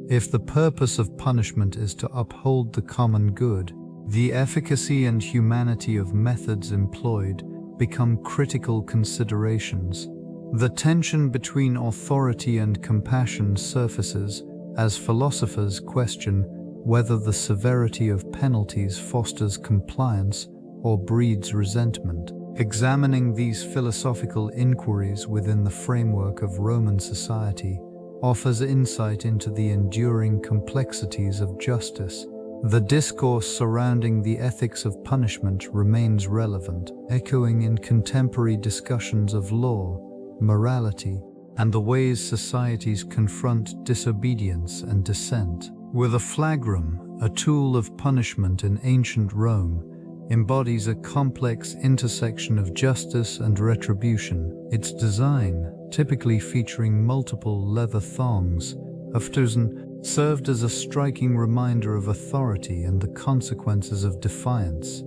If the purpose of punishment is to uphold the common good, the efficacy and humanity of methods employed become critical considerations. The tension between authority and compassion surfaces as philosophers question whether the severity of penalties fosters compliance or breeds resentment. Examining these philosophical inquiries within the framework of Roman society offers insight into the enduring complexities of justice. The discourse surrounding the ethics of punishment remains relevant, echoing in contemporary discussions of law, morality, and the ways societies confront disobedience and dissent. With a flagrum, a tool of punishment in ancient Rome, embodies a complex intersection of justice and retribution. Its design, typically featuring multiple leather thongs, served as a striking reminder of authority and the consequences of defiance.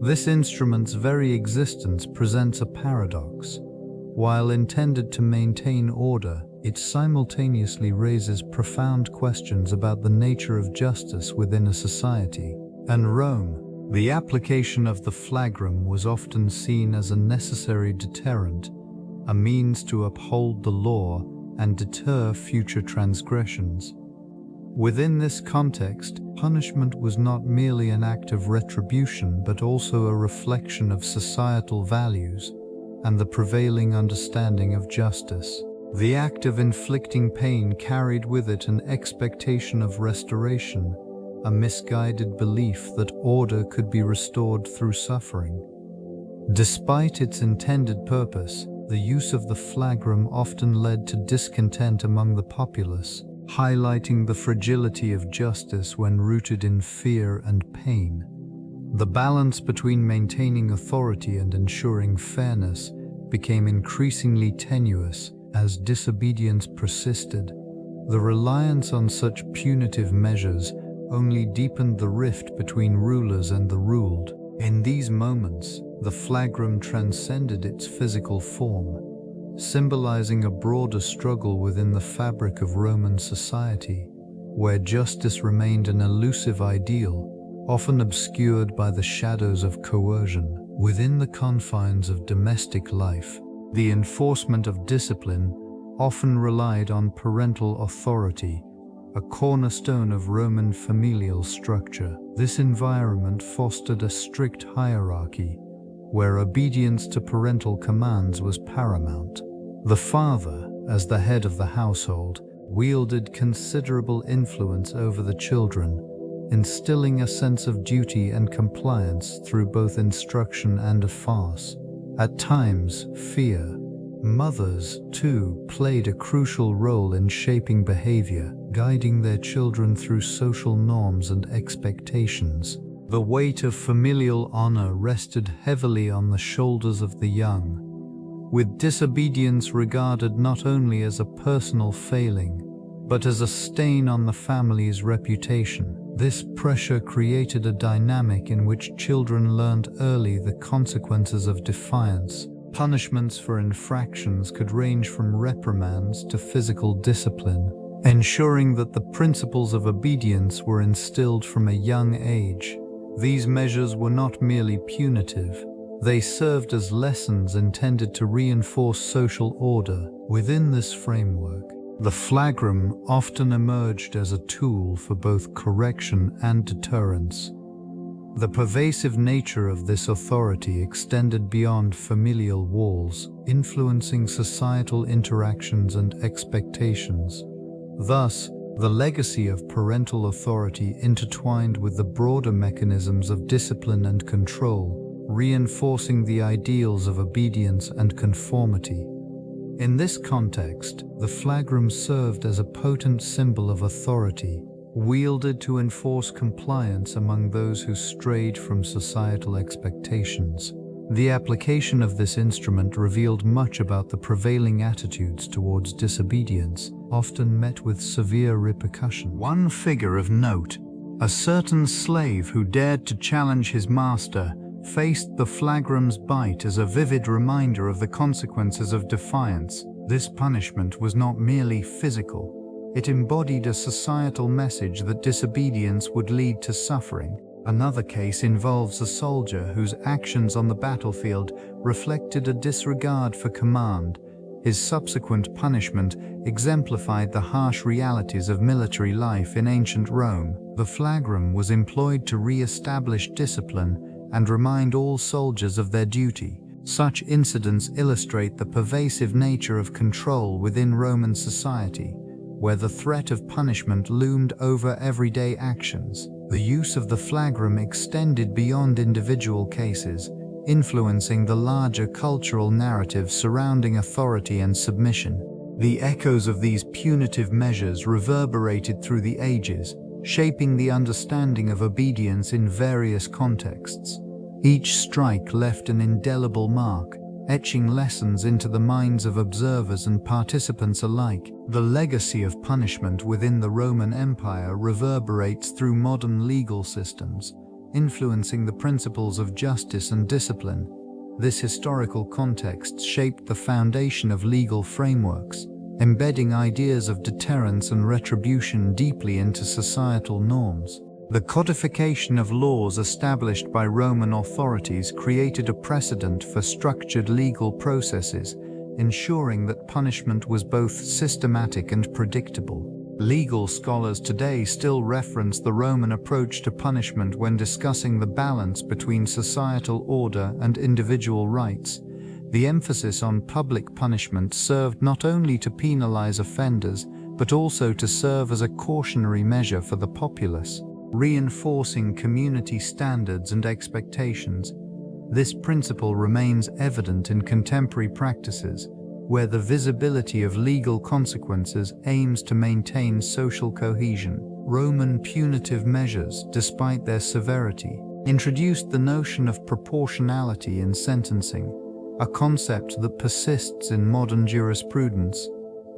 This instrument's very existence presents a paradox. While intended to maintain order, it simultaneously raises profound questions about the nature of justice within a society. In Rome, the application of the flagrum was often seen as a necessary deterrent, a means to uphold the law and deter future transgressions. Within this context, punishment was not merely an act of retribution but also a reflection of societal values and the prevailing understanding of justice. The act of inflicting pain carried with it an expectation of restoration, a misguided belief that order could be restored through suffering. Despite its intended purpose, the use of the flagrum often led to discontent among the populace, highlighting the fragility of justice when rooted in fear and pain. The balance between maintaining authority and ensuring fairness became increasingly tenuous as disobedience persisted. The reliance on such punitive measures only deepened the rift between rulers and the ruled. In these moments, the flagrum transcended its physical form, symbolizing a broader struggle within the fabric of Roman society, where justice remained an elusive ideal, often obscured by the shadows of coercion. Within the confines of domestic life, the enforcement of discipline often relied on parental authority, a cornerstone of Roman familial structure. This environment fostered a strict hierarchy, where obedience to parental commands was paramount. The father, as the head of the household, wielded considerable influence over the children, instilling a sense of duty and compliance through both instruction and a farce. At times, fear. Mothers, too, played a crucial role in shaping behavior, guiding their children through social norms and expectations. The weight of familial honor rested heavily on the shoulders of the young, with disobedience regarded not only as a personal failing, but as a stain on the family's reputation. This pressure created a dynamic in which children learned early the consequences of defiance. Punishments for infractions could range from reprimands to physical discipline, ensuring that the principles of obedience were instilled from a young age. These measures were not merely punitive, They served as lessons intended to reinforce social order. Within this framework, the flagrum often emerged as a tool for both correction and deterrence. The pervasive nature of this authority extended beyond familial walls, influencing societal interactions and expectations. Thus, the legacy of parental authority intertwined with the broader mechanisms of discipline and control, reinforcing the ideals of obedience and conformity. In this context, the flagrum served as a potent symbol of authority, wielded to enforce compliance among those who strayed from societal expectations. The application of this instrument revealed much about the prevailing attitudes towards disobedience, often met with severe repercussion. One figure of note, a certain slave who dared to challenge his master, faced the flagrum's bite as a vivid reminder of the consequences of defiance. This punishment was not merely physical. It embodied a societal message that disobedience would lead to suffering. Another case involves a soldier whose actions on the battlefield reflected a disregard for command. His subsequent punishment exemplified the harsh realities of military life in ancient Rome. The flagrum was employed to re-establish discipline and remind all soldiers of their duty. Such incidents illustrate the pervasive nature of control within Roman society, where the threat of punishment loomed over everyday actions. The use of the flagrum extended beyond individual cases, influencing the larger cultural narrative surrounding authority and submission. The echoes of these punitive measures reverberated through the ages, shaping the understanding of obedience in various contexts. Each strike left an indelible mark, etching lessons into the minds of observers and participants alike. The legacy of punishment within the Roman Empire reverberates through modern legal systems, influencing the principles of justice and discipline. This historical context shaped the foundation of legal frameworks, embedding ideas of deterrence and retribution deeply into societal norms. The codification of laws established by Roman authorities created a precedent for structured legal processes, ensuring that punishment was both systematic and predictable. Legal scholars today still reference the Roman approach to punishment when discussing the balance between societal order and individual rights. The emphasis on public punishment served not only to penalize offenders, but also to serve as a cautionary measure for the populace, reinforcing community standards and expectations. This principle remains evident in contemporary practices, where the visibility of legal consequences aims to maintain social cohesion. Roman punitive measures, despite their severity, introduced the notion of proportionality in sentencing, a concept that persists in modern jurisprudence.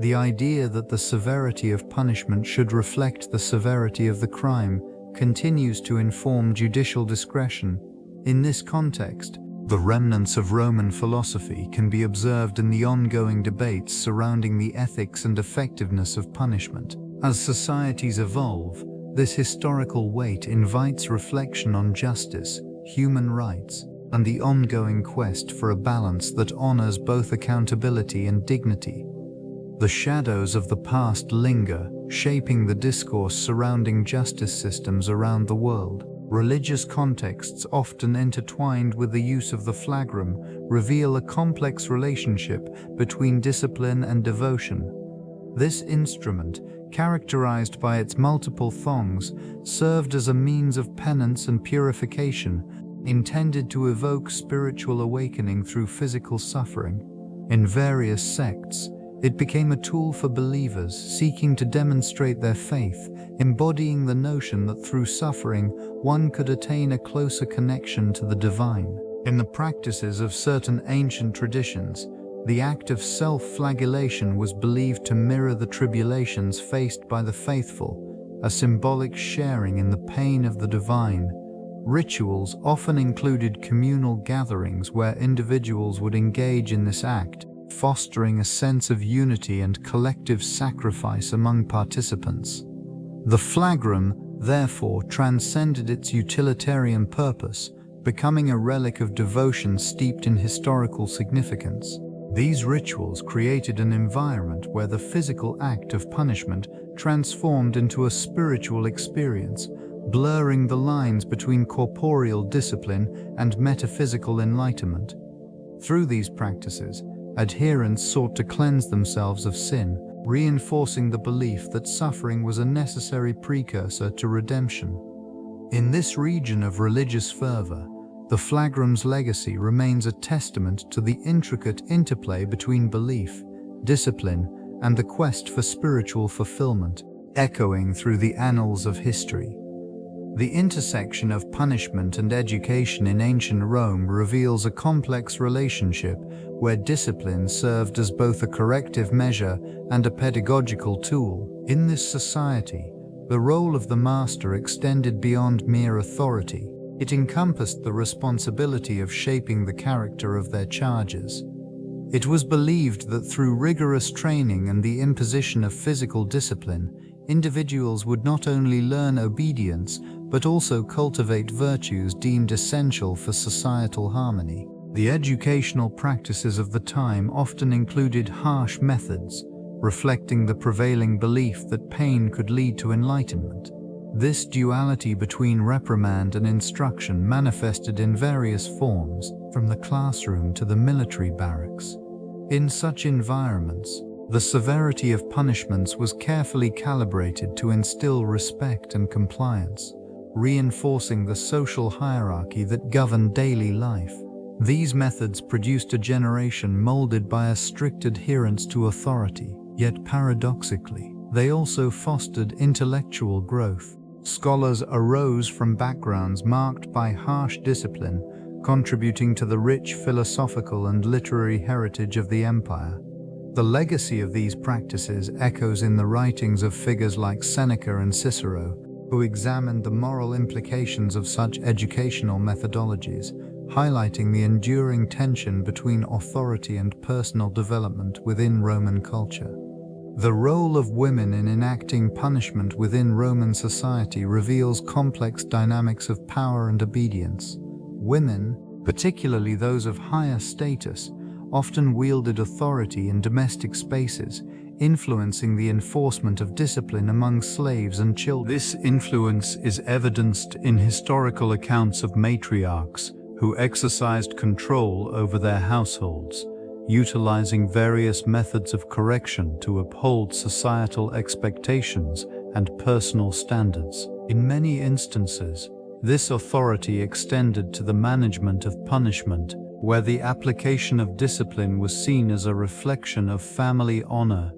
The idea that the severity of punishment should reflect the severity of the crime continues to inform judicial discretion. In this context, the remnants of Roman philosophy can be observed in the ongoing debates surrounding the ethics and effectiveness of punishment. As societies evolve, this historical weight invites reflection on justice, human rights, and the ongoing quest for a balance that honors both accountability and dignity. The shadows of the past linger, shaping the discourse surrounding justice systems around the world. Religious contexts, often intertwined with the use of the flagrum, reveal a complex relationship between discipline and devotion. This instrument, characterized by its multiple thongs, served as a means of penance and purification, intended to evoke spiritual awakening through physical suffering. In various sects, it became a tool for believers seeking to demonstrate their faith, embodying the notion that through suffering, one could attain a closer connection to the divine. In the practices of certain ancient traditions, the act of self-flagellation was believed to mirror the tribulations faced by the faithful, a symbolic sharing in the pain of the divine. Rituals often included communal gatherings where individuals would engage in this act, fostering a sense of unity and collective sacrifice among participants. The flagrum, therefore, transcended its utilitarian purpose, becoming a relic of devotion steeped in historical significance. These rituals created an environment where the physical act of punishment transformed into a spiritual experience, blurring the lines between corporeal discipline and metaphysical enlightenment. Through these practices, adherents sought to cleanse themselves of sin, reinforcing the belief that suffering was a necessary precursor to redemption. In this region of religious fervor, the Flagrum's legacy remains a testament to the intricate interplay between belief, discipline, and the quest for spiritual fulfillment, echoing through the annals of history. The intersection of punishment and education in ancient Rome reveals a complex relationship where discipline served as both a corrective measure and a pedagogical tool. In this society, the role of the master extended beyond mere authority. It encompassed the responsibility of shaping the character of their charges. It was believed that through rigorous training and the imposition of physical discipline, individuals would not only learn obedience, but also cultivate virtues deemed essential for societal harmony. The educational practices of the time often included harsh methods, reflecting the prevailing belief that pain could lead to enlightenment. This duality between reprimand and instruction manifested in various forms, from the classroom to the military barracks. In such environments, the severity of punishments was carefully calibrated to instill respect and compliance, reinforcing the social hierarchy that governed daily life. These methods produced a generation molded by a strict adherence to authority, yet paradoxically, they also fostered intellectual growth. Scholars arose from backgrounds marked by harsh discipline, contributing to the rich philosophical and literary heritage of the empire. The legacy of these practices echoes in the writings of figures like Seneca and Cicero, who examined the moral implications of such educational methodologies, highlighting the enduring tension between authority and personal development within Roman culture. The role of women in enacting punishment within Roman society reveals complex dynamics of power and obedience. Women, particularly those of higher status, often wielded authority in domestic spaces, influencing the enforcement of discipline among slaves and children. This influence is evidenced in historical accounts of matriarchs who exercised control over their households, utilizing various methods of correction to uphold societal expectations and personal standards. In many instances, this authority extended to the management of punishment, where the application of discipline was seen as a reflection of family honor.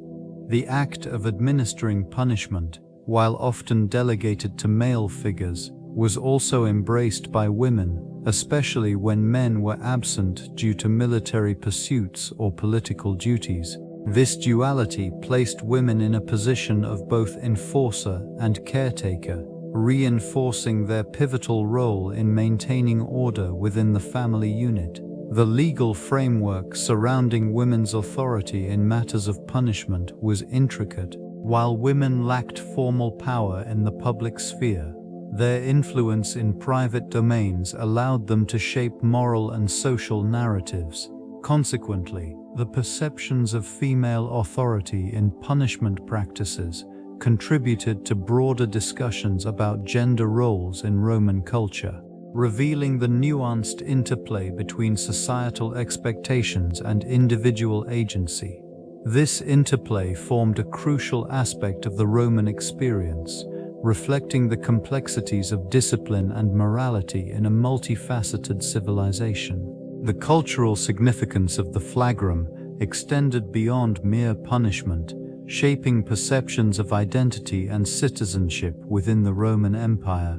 The act of administering punishment, while often delegated to male figures, was also embraced by women, especially when men were absent due to military pursuits or political duties. This duality placed women in a position of both enforcer and caretaker, reinforcing their pivotal role in maintaining order within the family unit. The legal framework surrounding women's authority in matters of punishment was intricate. While women lacked formal power in the public sphere, their influence in private domains allowed them to shape moral and social narratives. Consequently, the perceptions of female authority in punishment practices contributed to broader discussions about gender roles in Roman culture, revealing the nuanced interplay between societal expectations and individual agency. This interplay formed a crucial aspect of the Roman experience, reflecting the complexities of discipline and morality in a multifaceted civilization. The cultural significance of the Flagrum extended beyond mere punishment, shaping perceptions of identity and citizenship within the Roman Empire.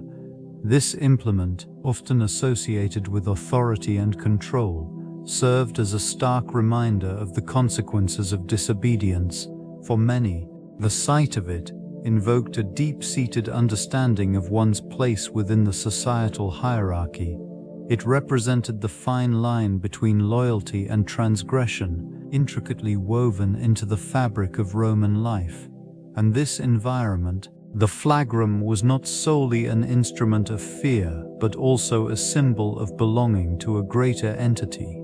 This implement, often associated with authority and control, served as a stark reminder of the consequences of disobedience. For many, the sight of it invoked a deep-seated understanding of one's place within the societal hierarchy. It represented the fine line between loyalty and transgression, intricately woven into the fabric of Roman life. And this environment, The flagrum was not solely an instrument of fear, but also a symbol of belonging to a greater entity.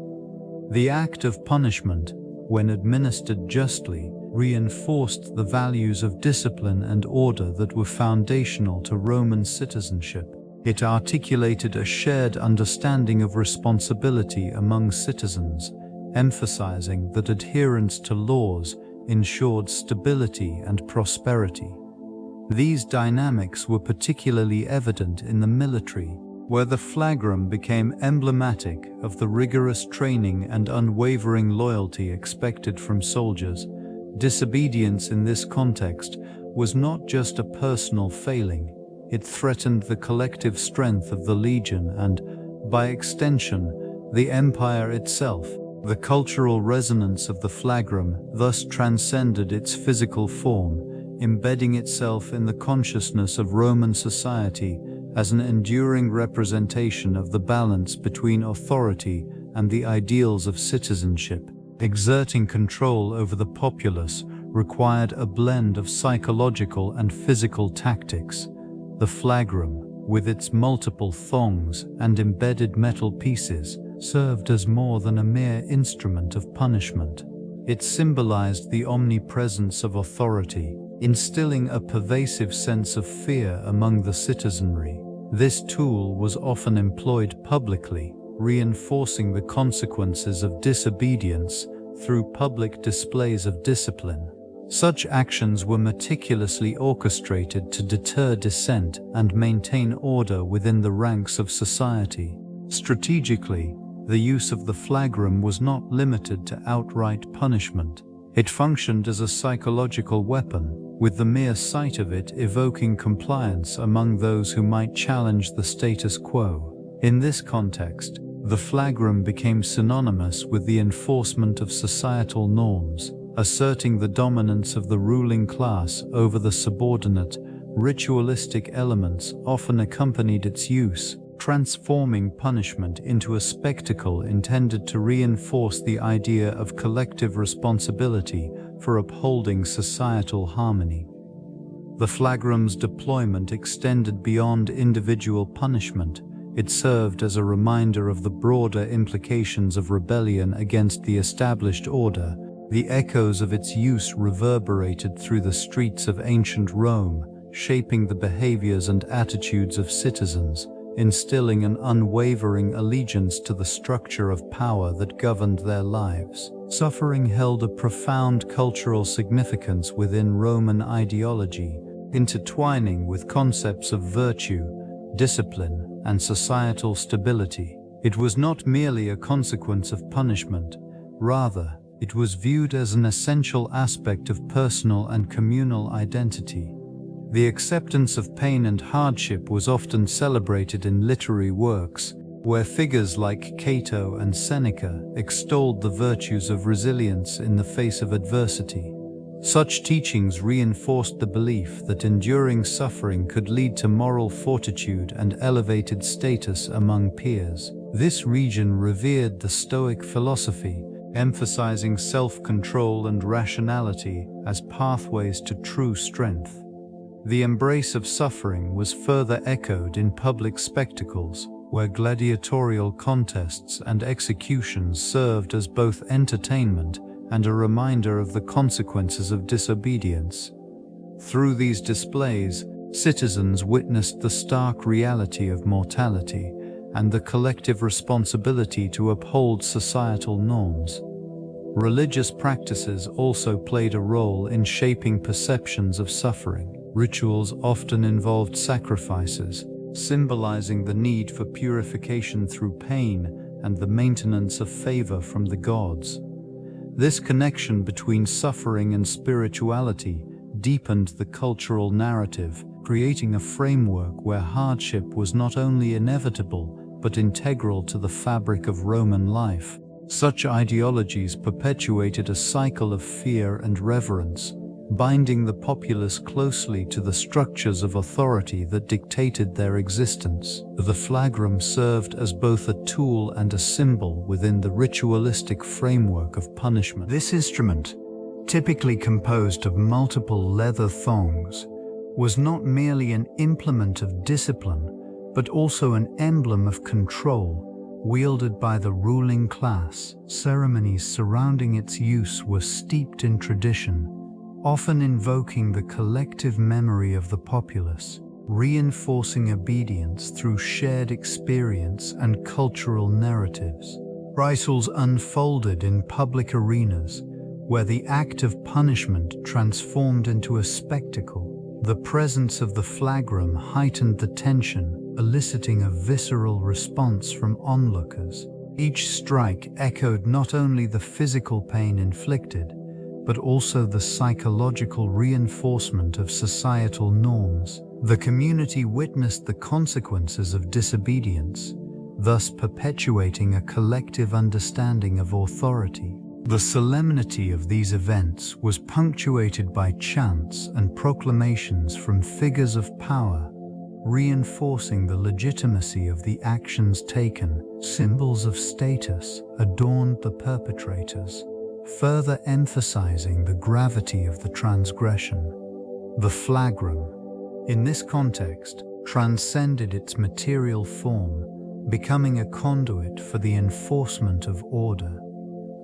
The act of punishment, when administered justly, reinforced the values of discipline and order that were foundational to Roman citizenship. It articulated a shared understanding of responsibility among citizens, emphasizing that adherence to laws ensured stability and prosperity. These dynamics were particularly evident in the military, where the flagrum became emblematic of the rigorous training and unwavering loyalty expected from soldiers. Disobedience in this context was not just a personal failing, it threatened the collective strength of the legion and, by extension, the empire itself. The cultural resonance of the flagrum thus transcended its physical form, embedding itself in the consciousness of Roman society as an enduring representation of the balance between authority and the ideals of citizenship. Exerting control over the populace required a blend of psychological and physical tactics. The flagrum, with its multiple thongs and embedded metal pieces, served as more than a mere instrument of punishment. It symbolized the omnipresence of authority, instilling a pervasive sense of fear among the citizenry. This tool was often employed publicly, reinforcing the consequences of disobedience through public displays of discipline. Such actions were meticulously orchestrated to deter dissent and maintain order within the ranks of society. Strategically, the use of the flagrum was not limited to outright punishment. It functioned as a psychological weapon, with the mere sight of it evoking compliance among those who might challenge the status quo. In this context, the flagrum became synonymous with the enforcement of societal norms, asserting the dominance of the ruling class over the subordinate. Ritualistic elements often accompanied its use, transforming punishment into a spectacle intended to reinforce the idea of collective responsibility for upholding societal harmony. The flagrum's deployment extended beyond individual punishment. It served as a reminder of the broader implications of rebellion against the established order. The echoes of its use reverberated through the streets of ancient Rome, shaping the behaviors and attitudes of citizens, instilling an unwavering allegiance to the structure of power that governed their lives. Suffering held a profound cultural significance within Roman ideology, intertwining with concepts of virtue, discipline, and societal stability. It was not merely a consequence of punishment, rather, it was viewed as an essential aspect of personal and communal identity. The acceptance of pain and hardship was often celebrated in literary works, where figures like Cato and Seneca extolled the virtues of resilience in the face of adversity. Such teachings reinforced the belief that enduring suffering could lead to moral fortitude and elevated status among peers. This region revered the Stoic philosophy, emphasizing self-control and rationality as pathways to true strength. The embrace of suffering was further echoed in public spectacles, where gladiatorial contests and executions served as both entertainment and a reminder of the consequences of disobedience. Through these displays, citizens witnessed the stark reality of mortality and the collective responsibility to uphold societal norms. Religious practices also played a role in shaping perceptions of suffering. Rituals often involved sacrifices, symbolizing the need for purification through pain and the maintenance of favor from the gods. This connection between suffering and spirituality deepened the cultural narrative, creating a framework where hardship was not only inevitable but integral to the fabric of Roman life. Such ideologies perpetuated a cycle of fear and reverence, binding the populace closely to the structures of authority that dictated their existence. The flagrum served as both a tool and a symbol within the ritualistic framework of punishment. This instrument, typically composed of multiple leather thongs, was not merely an implement of discipline, but also an emblem of control wielded by the ruling class. Ceremonies surrounding its use were steeped in tradition, often invoking the collective memory of the populace, reinforcing obedience through shared experience and cultural narratives. Rituals unfolded in public arenas, where the act of punishment transformed into a spectacle. The presence of the flagrum heightened the tension, eliciting a visceral response from onlookers. Each strike echoed not only the physical pain inflicted, but also the psychological reinforcement of societal norms. The community witnessed the consequences of disobedience, thus perpetuating a collective understanding of authority. The solemnity of these events was punctuated by chants and proclamations from figures of power, reinforcing the legitimacy of the actions taken. Symbols of status adorned the perpetrators, further emphasizing the gravity of the transgression. The flagrum, in this context, transcended its material form, becoming a conduit for the enforcement of order.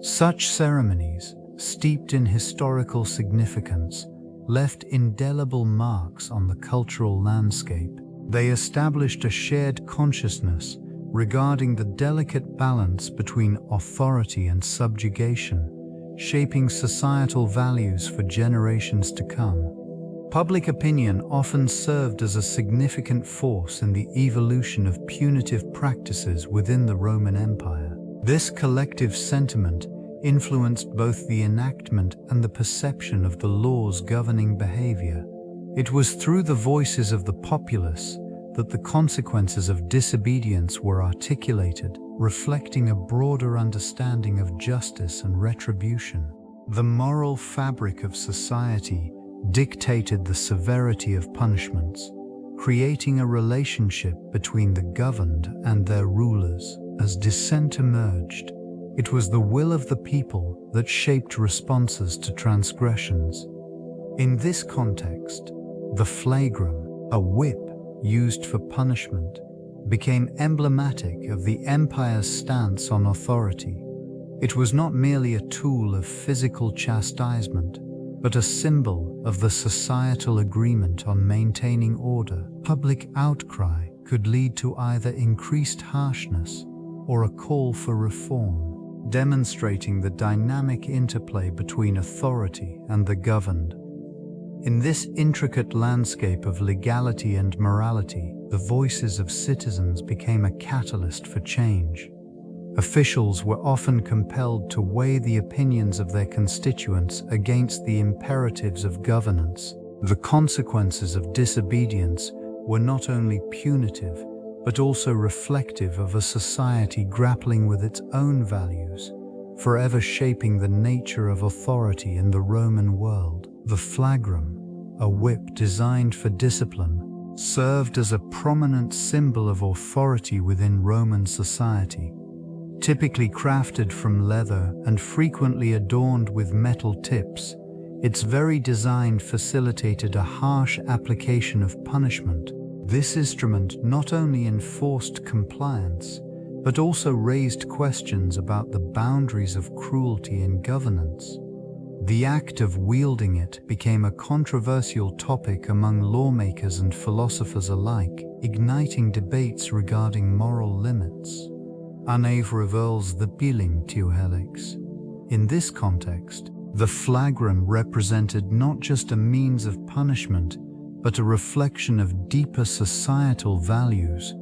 Such ceremonies, steeped in historical significance, left indelible marks on the cultural landscape. They established a shared consciousness regarding the delicate balance between authority and subjugation, shaping societal values for generations to come. Public opinion often served as a significant force in the evolution of punitive practices within the Roman Empire. This collective sentiment influenced both the enactment and the perception of the laws governing behavior. It was through the voices of the populace that the consequences of disobedience were articulated, reflecting a broader understanding of justice and retribution. The moral fabric of society dictated the severity of punishments, creating a relationship between the governed and their rulers. As dissent emerged, it was the will of the people that shaped responses to transgressions. In this context, the flagrum, a whip used for punishment, became emblematic of the empire's stance on authority. It was not merely a tool of physical chastisement, but a symbol of the societal agreement on maintaining order. Public outcry could lead to either increased harshness or a call for reform, demonstrating the dynamic interplay between authority and the governed. In this intricate landscape of legality and morality, the voices of citizens became a catalyst for change. Officials were often compelled to weigh the opinions of their constituents against the imperatives of governance. The consequences of disobedience were not only punitive, but also reflective of a society grappling with its own values, forever shaping the nature of authority in the Roman world. The flagrum, a whip designed for discipline, served as a prominent symbol of authority within Roman society. Typically crafted from leather and frequently adorned with metal tips, its very design facilitated a harsh application of punishment. This instrument not only enforced compliance, but also raised questions about the boundaries of cruelty in governance. The act of wielding it became a controversial topic among lawmakers and philosophers alike, igniting debates regarding moral limits. Unhurried the piling helix. In this context, the flagrum represented not just a means of punishment, but a reflection of deeper societal values.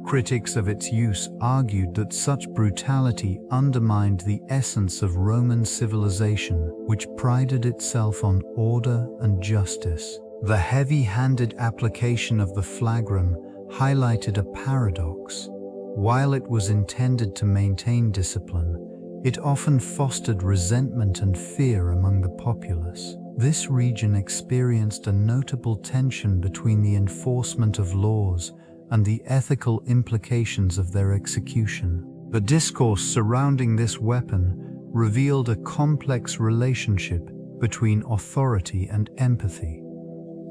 Critics of its use argued that such brutality undermined the essence of Roman civilization, which prided itself on order and justice. The heavy-handed application of the flagrum highlighted a paradox. While it was intended to maintain discipline, it often fostered resentment and fear among the populace. This region experienced a notable tension between the enforcement of laws and the ethical implications of their execution. The discourse surrounding this weapon revealed a complex relationship between authority and empathy.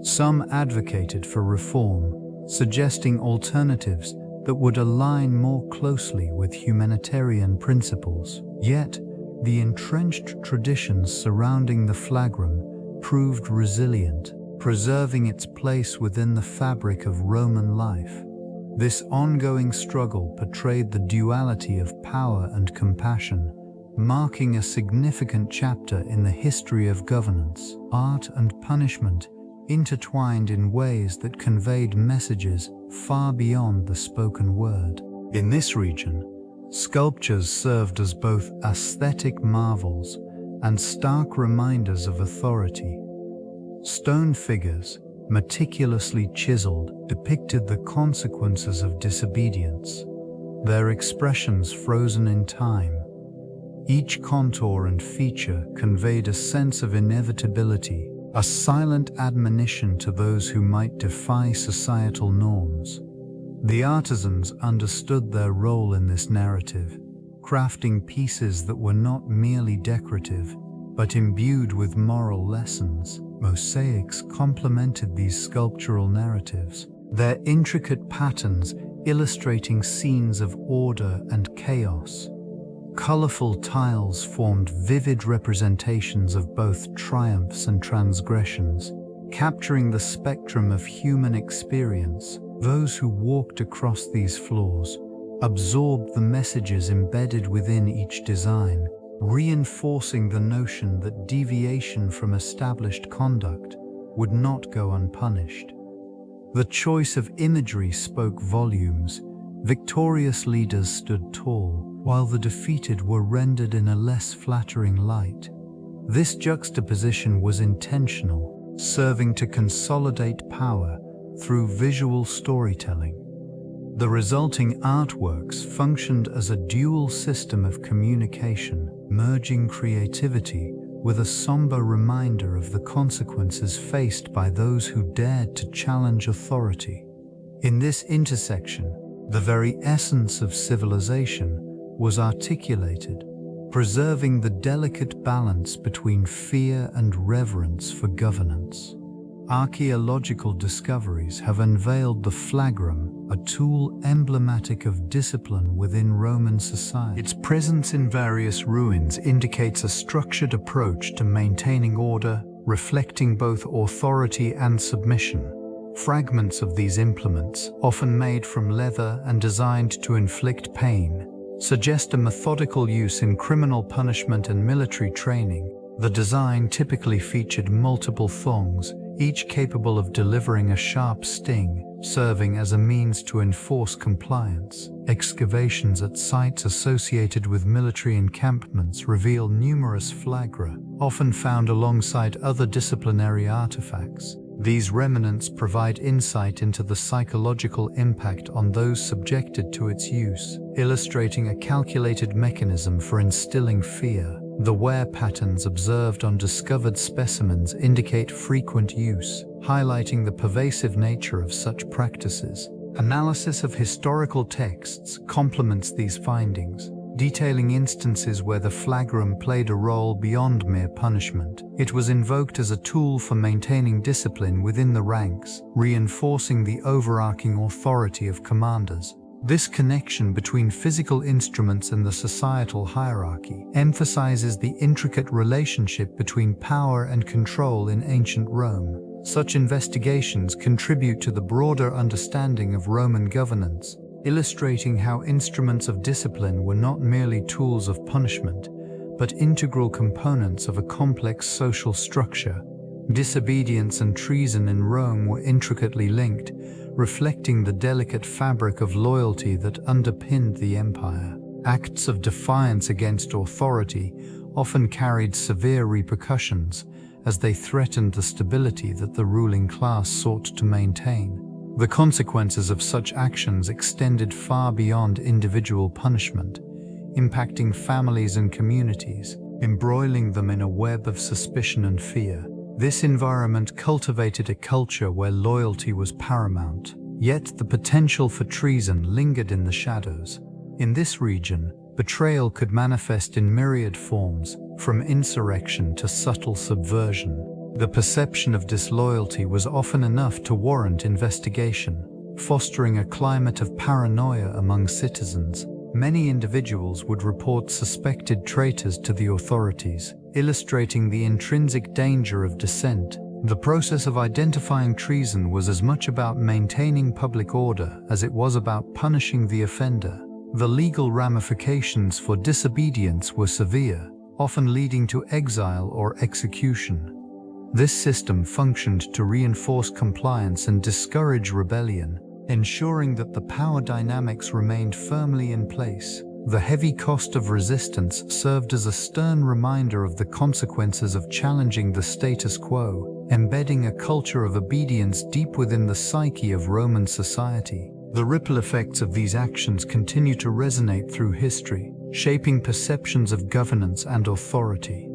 Some advocated for reform, suggesting alternatives that would align more closely with humanitarian principles. Yet, the entrenched traditions surrounding the Flagrum proved resilient, preserving its place within the fabric of Roman life. This ongoing struggle portrayed the duality of power and compassion, marking a significant chapter in the history of governance. Art and punishment intertwined in ways that conveyed messages far beyond the spoken word. In this region, sculptures served as both aesthetic marvels and stark reminders of authority. Stone figures, meticulously chiseled, depicted the consequences of disobedience, their expressions frozen in time. Each contour and feature conveyed a sense of inevitability, a silent admonition to those who might defy societal norms. The artisans understood their role in this narrative, crafting pieces that were not merely decorative, but imbued with moral lessons. Mosaics complemented these sculptural narratives, their intricate patterns illustrating scenes of order and chaos. Colorful tiles formed vivid representations of both triumphs and transgressions, capturing the spectrum of human experience. Those who walked across these floors absorbed the messages embedded within each design, reinforcing the notion that deviation from established conduct would not go unpunished. The choice of imagery spoke volumes. Victorious leaders stood tall, while the defeated were rendered in a less flattering light. This juxtaposition was intentional, serving to consolidate power through visual storytelling. The resulting artworks functioned as a dual system of communication, merging creativity with a somber reminder of the consequences faced by those who dared to challenge authority. In this intersection, the very essence of civilization was articulated, preserving the delicate balance between fear and reverence for governance. Archaeological discoveries have unveiled the Flagrum, a tool emblematic of discipline within Roman society. Its presence in various ruins indicates a structured approach to maintaining order, reflecting both authority and submission. Fragments of these implements, often made from leather and designed to inflict pain, suggest a methodical use in criminal punishment and military training. The design typically featured multiple thongs, each capable of delivering a sharp sting, serving as a means to enforce compliance. Excavations at sites associated with military encampments reveal numerous flagra, often found alongside other disciplinary artifacts. These remnants provide insight into the psychological impact on those subjected to its use, illustrating a calculated mechanism for instilling fear. The wear patterns observed on discovered specimens indicate frequent use, highlighting the pervasive nature of such practices. Analysis of historical texts complements these findings, detailing instances where the Flagrum played a role beyond mere punishment. It was invoked as a tool for maintaining discipline within the ranks, reinforcing the overarching authority of commanders. This connection between physical instruments and the societal hierarchy emphasizes the intricate relationship between power and control in ancient Rome. Such investigations contribute to the broader understanding of Roman governance, illustrating how instruments of discipline were not merely tools of punishment, but integral components of a complex social structure. Disobedience and treason in Rome were intricately linked, reflecting the delicate fabric of loyalty that underpinned the empire. Acts of defiance against authority often carried severe repercussions, as they threatened the stability that the ruling class sought to maintain. The consequences of such actions extended far beyond individual punishment, impacting families and communities, embroiling them in a web of suspicion and fear. This environment cultivated a culture where loyalty was paramount, yet the potential for treason lingered in the shadows. In this region, betrayal could manifest in myriad forms, from insurrection to subtle subversion. The perception of disloyalty was often enough to warrant investigation, fostering a climate of paranoia among citizens. Many individuals would report suspected traitors to the authorities, illustrating the intrinsic danger of dissent. The process of identifying treason was as much about maintaining public order as it was about punishing the offender. The legal ramifications for disobedience were severe, often leading to exile or execution. This system functioned to reinforce compliance and discourage rebellion, ensuring that the power dynamics remained firmly in place. The heavy cost of resistance served as a stern reminder of the consequences of challenging the status quo, embedding a culture of obedience deep within the psyche of Roman society. The ripple effects of these actions continue to resonate through history, shaping perceptions of governance and authority.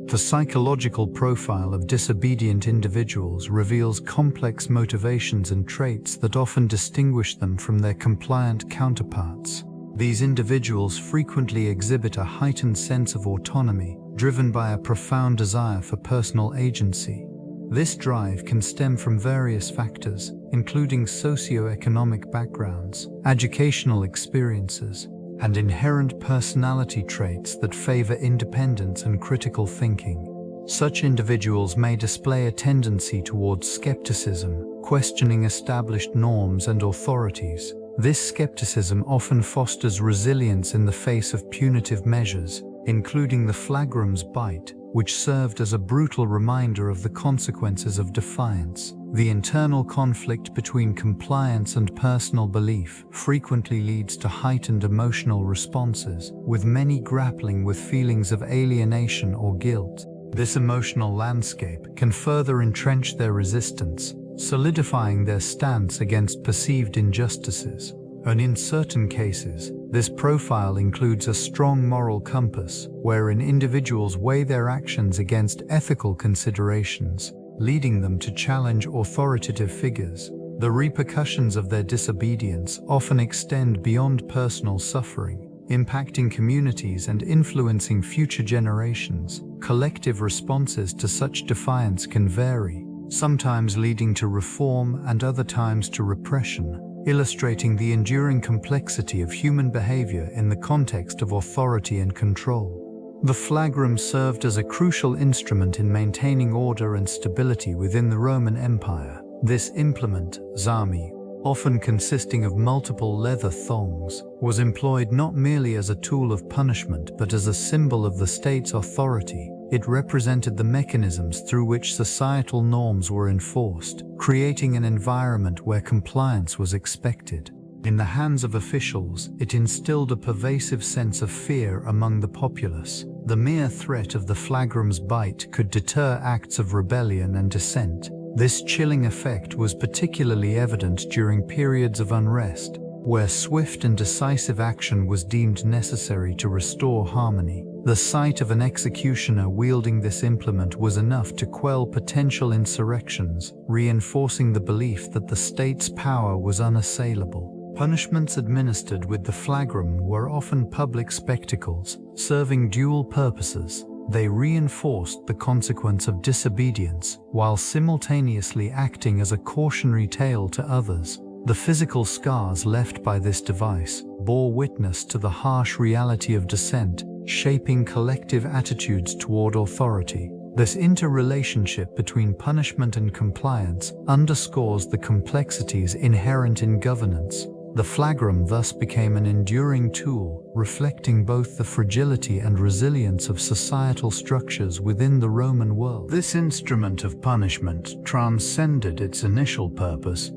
The psychological profile of disobedient individuals reveals complex motivations and traits that often distinguish them from their compliant counterparts. These individuals frequently exhibit a heightened sense of autonomy, driven by a profound desire for personal agency. This drive can stem from various factors, including socio-economic backgrounds, educational experiences, and inherent personality traits that favor independence and critical thinking. Such individuals may display a tendency towards skepticism, questioning established norms and authorities. This skepticism often fosters resilience in the face of punitive measures, including the Flagrum's bite, which served as a brutal reminder of the consequences of defiance. The internal conflict between compliance and personal belief frequently leads to heightened emotional responses, with many grappling with feelings of alienation or guilt. This emotional landscape can further entrench their resistance, solidifying their stance against perceived injustices. And in certain cases, this profile includes a strong moral compass, wherein individuals weigh their actions against ethical considerations, leading them to challenge authoritative figures. The repercussions of their disobedience often extend beyond personal suffering, impacting communities and influencing future generations. Collective responses to such defiance can vary, sometimes leading to reform and other times to repression, illustrating the enduring complexity of human behavior in the context of authority and control. The Flagrum served as a crucial instrument in maintaining order and stability within the Roman Empire. This implement, zami, often consisting of multiple leather thongs, was employed not merely as a tool of punishment but as a symbol of the state's authority. It represented the mechanisms through which societal norms were enforced, creating an environment where compliance was expected. In the hands of officials, it instilled a pervasive sense of fear among the populace. The mere threat of the Flagrum's bite could deter acts of rebellion and dissent. This chilling effect was particularly evident during periods of unrest, where swift and decisive action was deemed necessary to restore harmony. The sight of an executioner wielding this implement was enough to quell potential insurrections, reinforcing the belief that the state's power was unassailable. Punishments administered with the Flagrum were often public spectacles, serving dual purposes. They reinforced the consequence of disobedience, while simultaneously acting as a cautionary tale to others. The physical scars left by this device bore witness to the harsh reality of dissent, shaping collective attitudes toward authority. This interrelationship between punishment and compliance underscores the complexities inherent in governance. The Flagrum thus became an enduring tool, reflecting both the fragility and resilience of societal structures within the Roman world. This instrument of punishment transcended its initial purpose,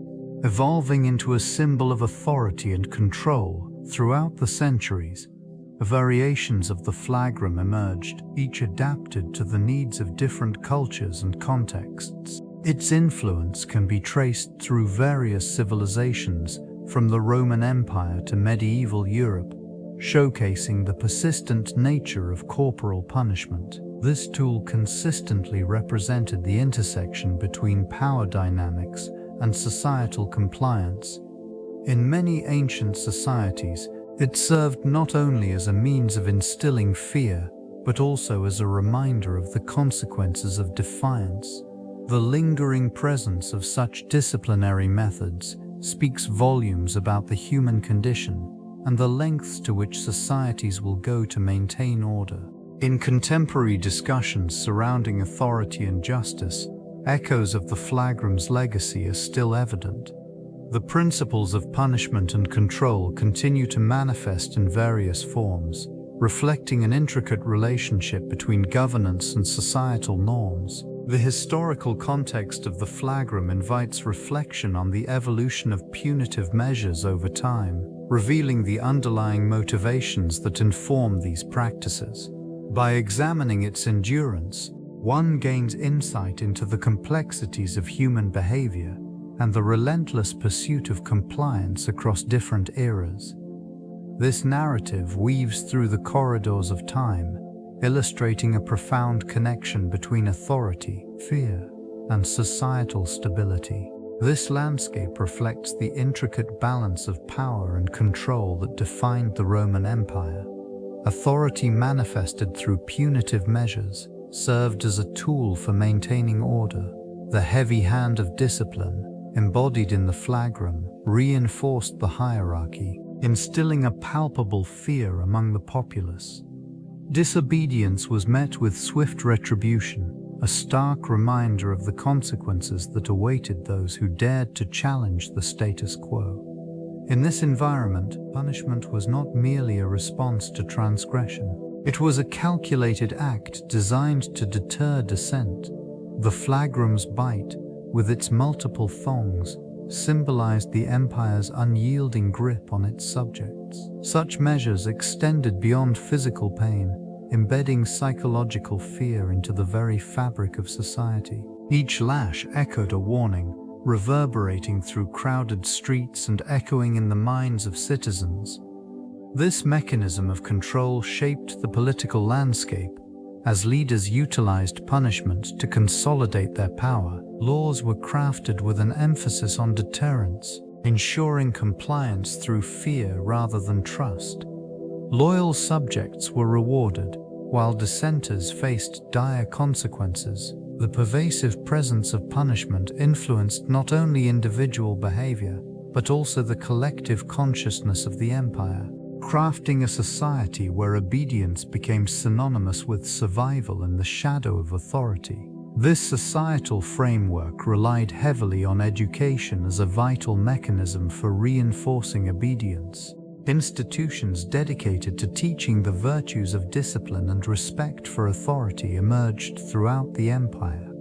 evolving into a symbol of authority and control. Throughout the centuries, variations of the Flagrum emerged, each adapted to the needs of different cultures and contexts. Its influence can be traced through various civilizations, from the Roman Empire to medieval Europe, showcasing the persistent nature of corporal punishment. This tool consistently represented the intersection between power dynamics and societal compliance. In many ancient societies, it served not only as a means of instilling fear, but also as a reminder of the consequences of defiance. The lingering presence of such disciplinary methods speaks volumes about the human condition and the lengths to which societies will go to maintain order. In contemporary discussions surrounding authority and justice, echoes of the Flagrum's legacy are still evident. The principles of punishment and control continue to manifest in various forms, reflecting an intricate relationship between governance and societal norms. The historical context of the Flagrum invites reflection on the evolution of punitive measures over time, revealing the underlying motivations that inform these practices. By examining its endurance, one gains insight into the complexities of human behavior and the relentless pursuit of compliance across different eras. This narrative weaves through the corridors of time, illustrating a profound connection between authority, fear, and societal stability. This landscape reflects the intricate balance of power and control that defined the Roman Empire. Authority manifested through punitive measures served as a tool for maintaining order. The heavy hand of discipline, embodied in the Flagrum, reinforced the hierarchy, instilling a palpable fear among the populace. Disobedience was met with swift retribution, a stark reminder of the consequences that awaited those who dared to challenge the status quo. In this environment, punishment was not merely a response to transgression. It was a calculated act designed to deter dissent. The Flagrum's bite, with its multiple thongs, symbolized the empire's unyielding grip on its subjects. Such measures extended beyond physical pain, embedding psychological fear into the very fabric of society. Each lash echoed a warning, reverberating through crowded streets and echoing in the minds of citizens. This mechanism of control shaped the political landscape. As leaders utilized punishment to consolidate their power, laws were crafted with an emphasis on deterrence, ensuring compliance through fear rather than trust. Loyal subjects were rewarded, while dissenters faced dire consequences. The pervasive presence of punishment influenced not only individual behavior, but also the collective consciousness of the empire, crafting a society where obedience became synonymous with survival in the shadow of authority. This societal framework relied heavily on education as a vital mechanism for reinforcing obedience. Institutions dedicated to teaching the virtues of discipline and respect for authority emerged throughout the empire.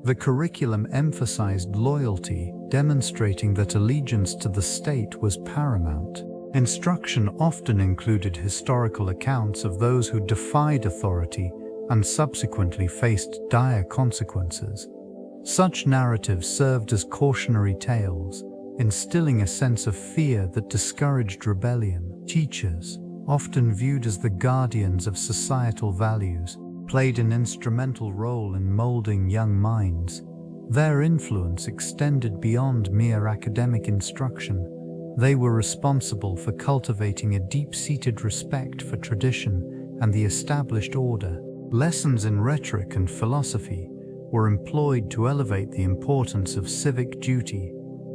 The curriculum emphasized loyalty, demonstrating that allegiance to the state was paramount. Instruction often included historical accounts of those who defied authority and subsequently faced dire consequences. Such narratives served as cautionary tales, instilling a sense of fear that discouraged rebellion. Teachers, often viewed as the guardians of societal values, played an instrumental role in molding young minds. Their influence extended beyond mere academic instruction. They were responsible for cultivating a deep-seated respect for tradition and the established order. Lessons in rhetoric and philosophy were employed to elevate the importance of civic duty,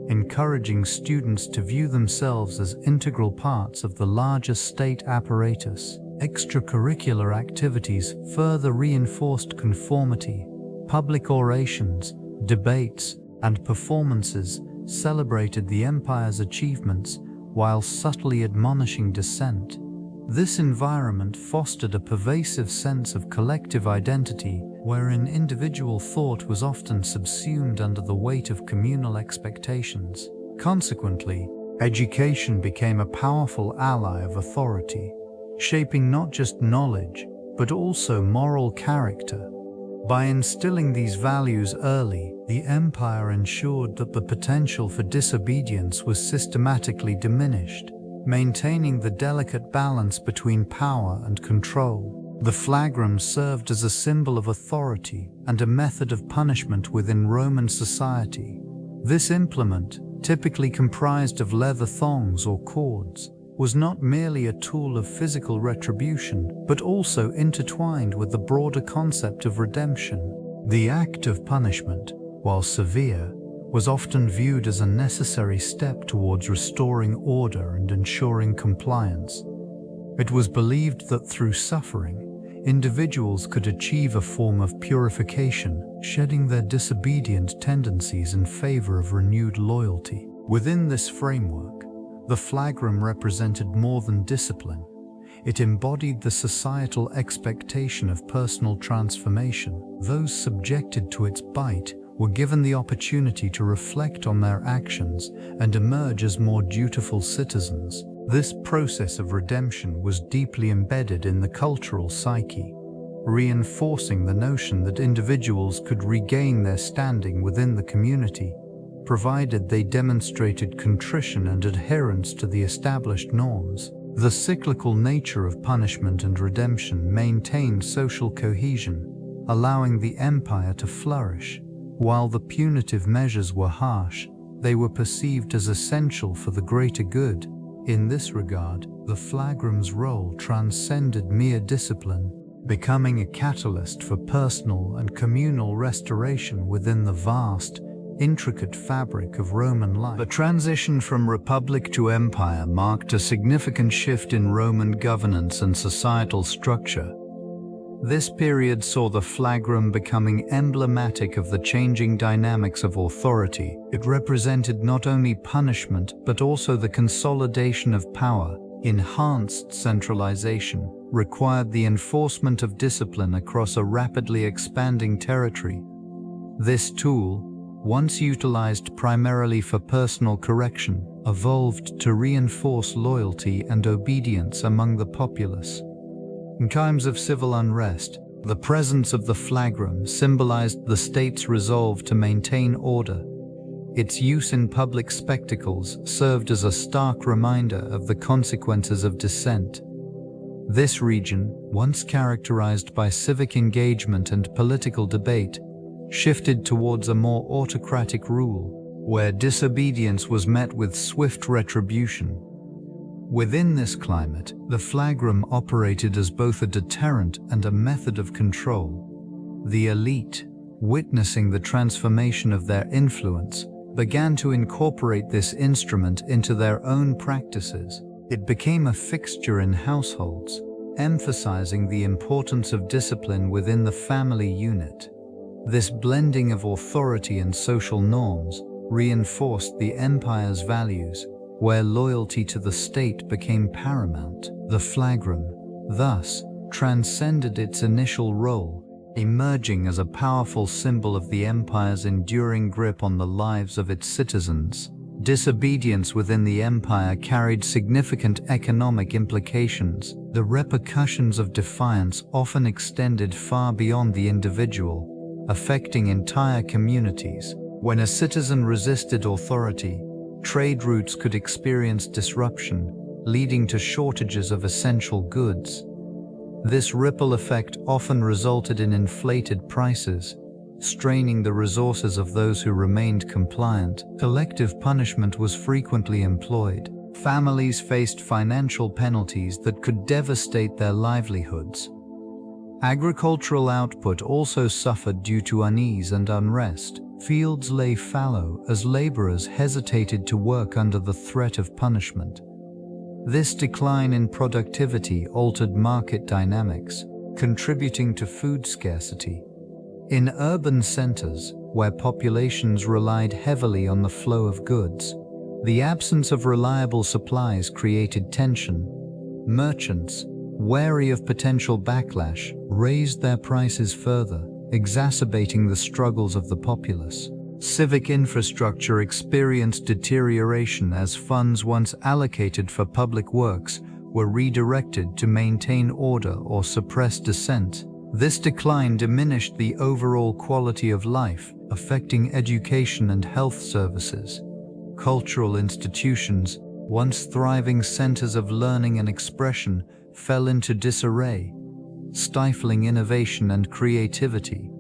encouraging students to view themselves as integral parts of the larger state apparatus. Extracurricular activities further reinforced conformity. Public orations, debates, and performances celebrated the empire's achievements while subtly admonishing dissent. This environment fostered a pervasive sense of collective identity, wherein individual thought was often subsumed under the weight of communal expectations. Consequently, education became a powerful ally of authority, shaping not just knowledge, but also moral character. By instilling these values early, the empire ensured that the potential for disobedience was systematically diminished, maintaining the delicate balance between power and control. The Flagrum served as a symbol of authority and a method of punishment within Roman society. This implement, typically comprised of leather thongs or cords, was not merely a tool of physical retribution, but also intertwined with the broader concept of redemption. The act of punishment, while severe, was often viewed as a necessary step towards restoring order and ensuring compliance. It was believed that through suffering, individuals could achieve a form of purification, shedding their disobedient tendencies in favor of renewed loyalty. Within this framework, the flagrum represented more than discipline. It embodied the societal expectation of personal transformation. Those subjected to its bite were given the opportunity to reflect on their actions and emerge as more dutiful citizens. This process of redemption was deeply embedded in the cultural psyche, reinforcing the notion that individuals could regain their standing within the community, provided they demonstrated contrition and adherence to the established norms. The cyclical nature of punishment and redemption maintained social cohesion, allowing the empire to flourish. While the punitive measures were harsh, they were perceived as essential for the greater good. In this regard, the flagrum's role transcended mere discipline, becoming a catalyst for personal and communal restoration within the vast, intricate fabric of Roman life. The transition from republic to empire marked a significant shift in Roman governance and societal structure. This period saw the flagrum becoming emblematic of the changing dynamics of authority. It represented not only punishment but also the consolidation of power. Enhanced centralization required the enforcement of discipline across a rapidly expanding territory. This tool, once utilized primarily for personal correction, evolved to reinforce loyalty and obedience among the populace. In times of civil unrest, the presence of the flagrum symbolized the state's resolve to maintain order. Its use in public spectacles served as a stark reminder of the consequences of dissent. This region, once characterized by civic engagement and political debate, shifted towards a more autocratic rule, where disobedience was met with swift retribution. Within this climate, the flagrum operated as both a deterrent and a method of control. The elite, witnessing the transformation of their influence, began to incorporate this instrument into their own practices. It became a fixture in households, emphasizing the importance of discipline within the family unit. This blending of authority and social norms reinforced the empire's values, where loyalty to the state became paramount. The flagrum, thus, transcended its initial role, emerging as a powerful symbol of the empire's enduring grip on the lives of its citizens. Disobedience within the empire carried significant economic implications. The repercussions of defiance often extended far beyond the individual, affecting entire communities. When a citizen resisted authority, trade routes could experience disruption, leading to shortages of essential goods. This ripple effect often resulted in inflated prices, straining the resources of those who remained compliant. Collective punishment was frequently employed. Families faced financial penalties that could devastate their livelihoods. Agricultural output also suffered due to unease and unrest. Fields lay fallow as laborers hesitated to work under the threat of punishment. This decline in productivity altered market dynamics, contributing to food scarcity. In urban centers, where populations relied heavily on the flow of goods, the absence of reliable supplies created tension. Merchants, wary of potential backlash, raised their prices further, exacerbating the struggles of the populace. Civic infrastructure experienced deterioration as funds once allocated for public works were redirected to maintain order or suppress dissent. This decline diminished the overall quality of life, affecting education and health services. Cultural institutions, once thriving centers of learning and expression, fell into disarray, stifling innovation and creativity.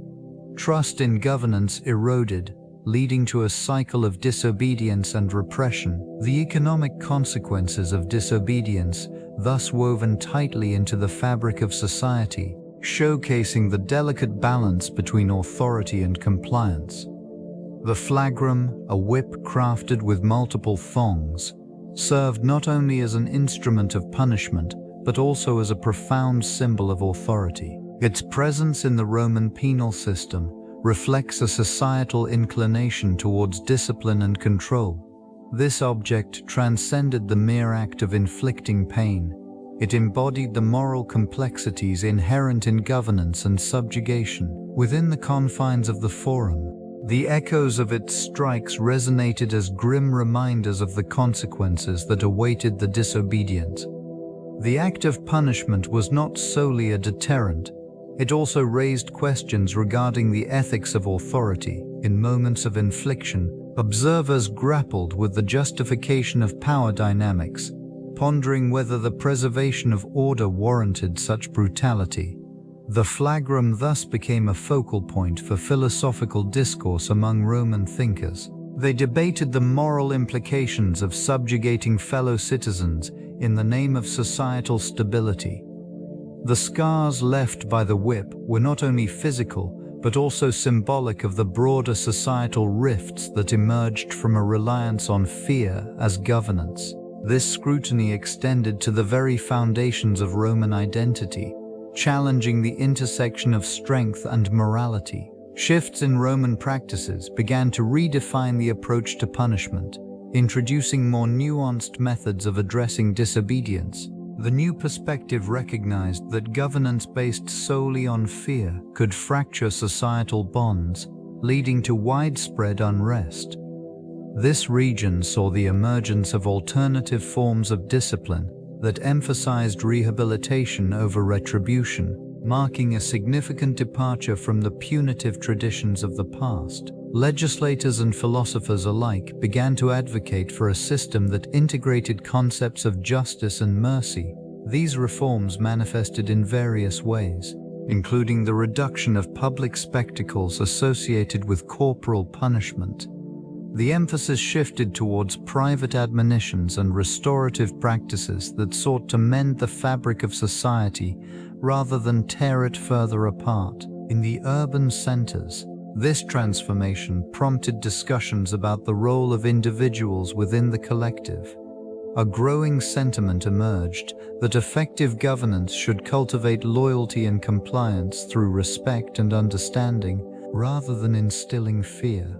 Trust in governance eroded, leading to a cycle of disobedience and repression. The economic consequences of disobedience, thus woven tightly into the fabric of society, showcasing the delicate balance between authority and compliance. The flagrum, a whip crafted with multiple thongs, served not only as an instrument of punishment, but also as a profound symbol of authority. Its presence in the Roman penal system reflects a societal inclination towards discipline and control. This object transcended the mere act of inflicting pain. It embodied the moral complexities inherent in governance and subjugation. Within the confines of the Forum, the echoes of its strikes resonated as grim reminders of the consequences that awaited the disobedient. The act of punishment was not solely a deterrent. It also raised questions regarding the ethics of authority. In moments of infliction, observers grappled with the justification of power dynamics, pondering whether the preservation of order warranted such brutality. The flagrum thus became a focal point for philosophical discourse among Roman thinkers. They debated the moral implications of subjugating fellow citizens in the name of societal stability. The scars left by the whip were not only physical, but also symbolic of the broader societal rifts that emerged from a reliance on fear as governance. This scrutiny extended to the very foundations of Roman identity, challenging the intersection of strength and morality. Shifts in Roman practices began to redefine the approach to punishment, introducing more nuanced methods of addressing disobedience. The new perspective recognized that governance based solely on fear could fracture societal bonds, leading to widespread unrest. This region saw the emergence of alternative forms of discipline that emphasized rehabilitation over retribution, marking a significant departure from the punitive traditions of the past. Legislators and philosophers alike began to advocate for a system that integrated concepts of justice and mercy. These reforms manifested in various ways, including the reduction of public spectacles associated with corporal punishment. The emphasis shifted towards private admonitions and restorative practices that sought to mend the fabric of society rather than tear it further apart. In the urban centers, this transformation prompted discussions about the role of individuals within the collective. A growing sentiment emerged that effective governance should cultivate loyalty and compliance through respect and understanding, rather than instilling fear.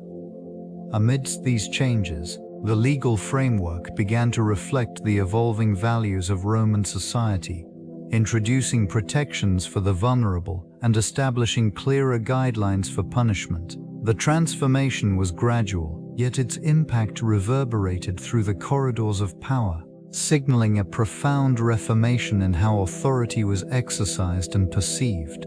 Amidst these changes, the legal framework began to reflect the evolving values of Roman society, introducing protections for the vulnerable and establishing clearer guidelines for punishment. The transformation was gradual, yet its impact reverberated through the corridors of power, signaling a profound reformation in how authority was exercised and perceived.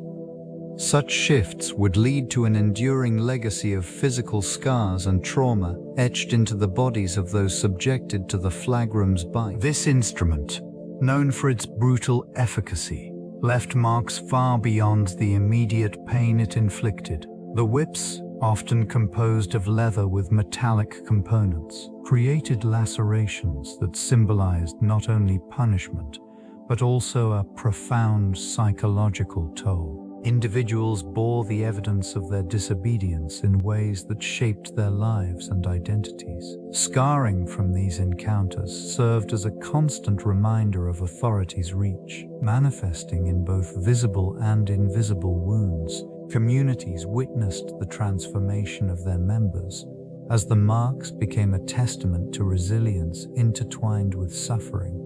Such shifts would lead to an enduring legacy of physical scars and trauma etched into the bodies of those subjected to the flagrum's bite. This instrument, known for its brutal efficacy, left marks far beyond the immediate pain it inflicted. The whips, often composed of leather with metallic components, created lacerations that symbolized not only punishment, but also a profound psychological toll. Individuals bore the evidence of their disobedience in ways that shaped their lives and identities. Scarring from these encounters served as a constant reminder of authority's reach, manifesting in both visible and invisible wounds. Communities witnessed the transformation of their members as the marks became a testament to resilience intertwined with suffering.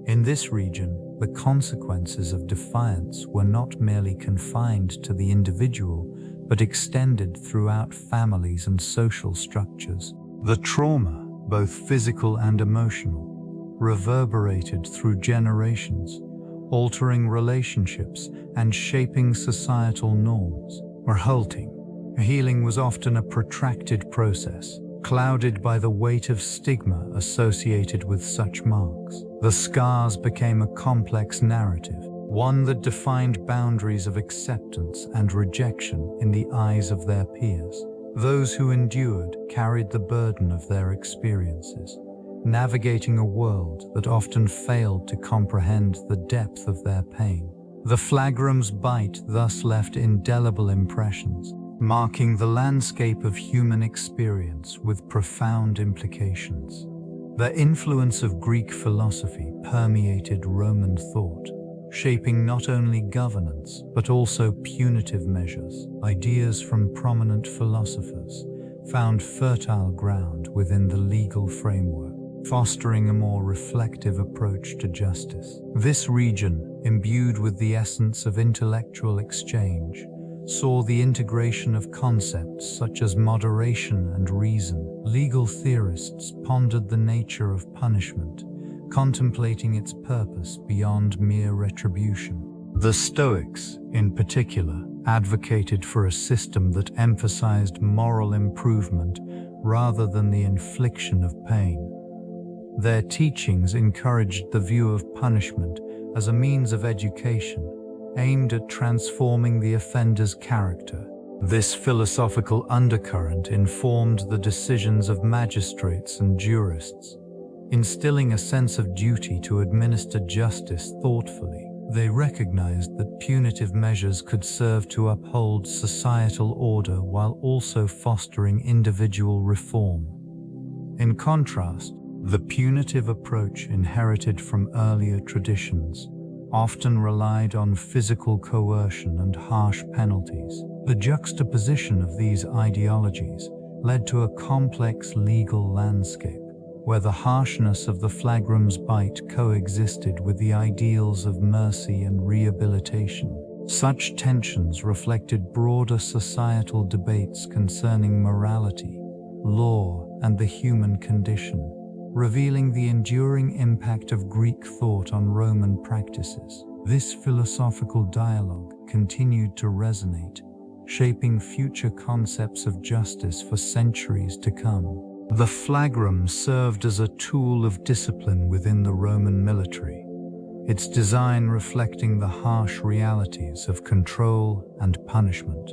In this region, the consequences of defiance were not merely confined to the individual, but extended throughout families and social structures. The trauma, both physical and emotional, reverberated through generations, altering relationships and shaping societal norms. Healing was often a protracted process, clouded by the weight of stigma associated with such marks. The scars became a complex narrative, one that defined boundaries of acceptance and rejection in the eyes of their peers. Those who endured carried the burden of their experiences, navigating a world that often failed to comprehend the depth of their pain. The Flagrum's bite thus left indelible impressions, marking the landscape of human experience with profound implications. The influence of Greek philosophy permeated Roman thought, shaping not only governance but also punitive measures. Ideas from prominent philosophers found fertile ground within the legal framework, fostering a more reflective approach to justice. This region, imbued with the essence of intellectual exchange, saw the integration of concepts such as moderation and reason. Legal theorists pondered the nature of punishment, contemplating its purpose beyond mere retribution. The Stoics, in particular, advocated for a system that emphasized moral improvement rather than the infliction of pain. Their teachings encouraged the view of punishment as a means of education, aimed at transforming the offender's character. This philosophical undercurrent informed the decisions of magistrates and jurists, instilling a sense of duty to administer justice thoughtfully. They recognized that punitive measures could serve to uphold societal order while also fostering individual reform. In contrast, the punitive approach inherited from earlier traditions often relied on physical coercion and harsh penalties. The juxtaposition of these ideologies led to a complex legal landscape, where the harshness of the Flagrum's bite coexisted with the ideals of mercy and rehabilitation. Such tensions reflected broader societal debates concerning morality, law, and the human condition, revealing the enduring impact of Greek thought on Roman practices. This philosophical dialogue continued to resonate, shaping future concepts of justice for centuries to come. The flagrum served as a tool of discipline within the Roman military, its design reflecting the harsh realities of control and punishment.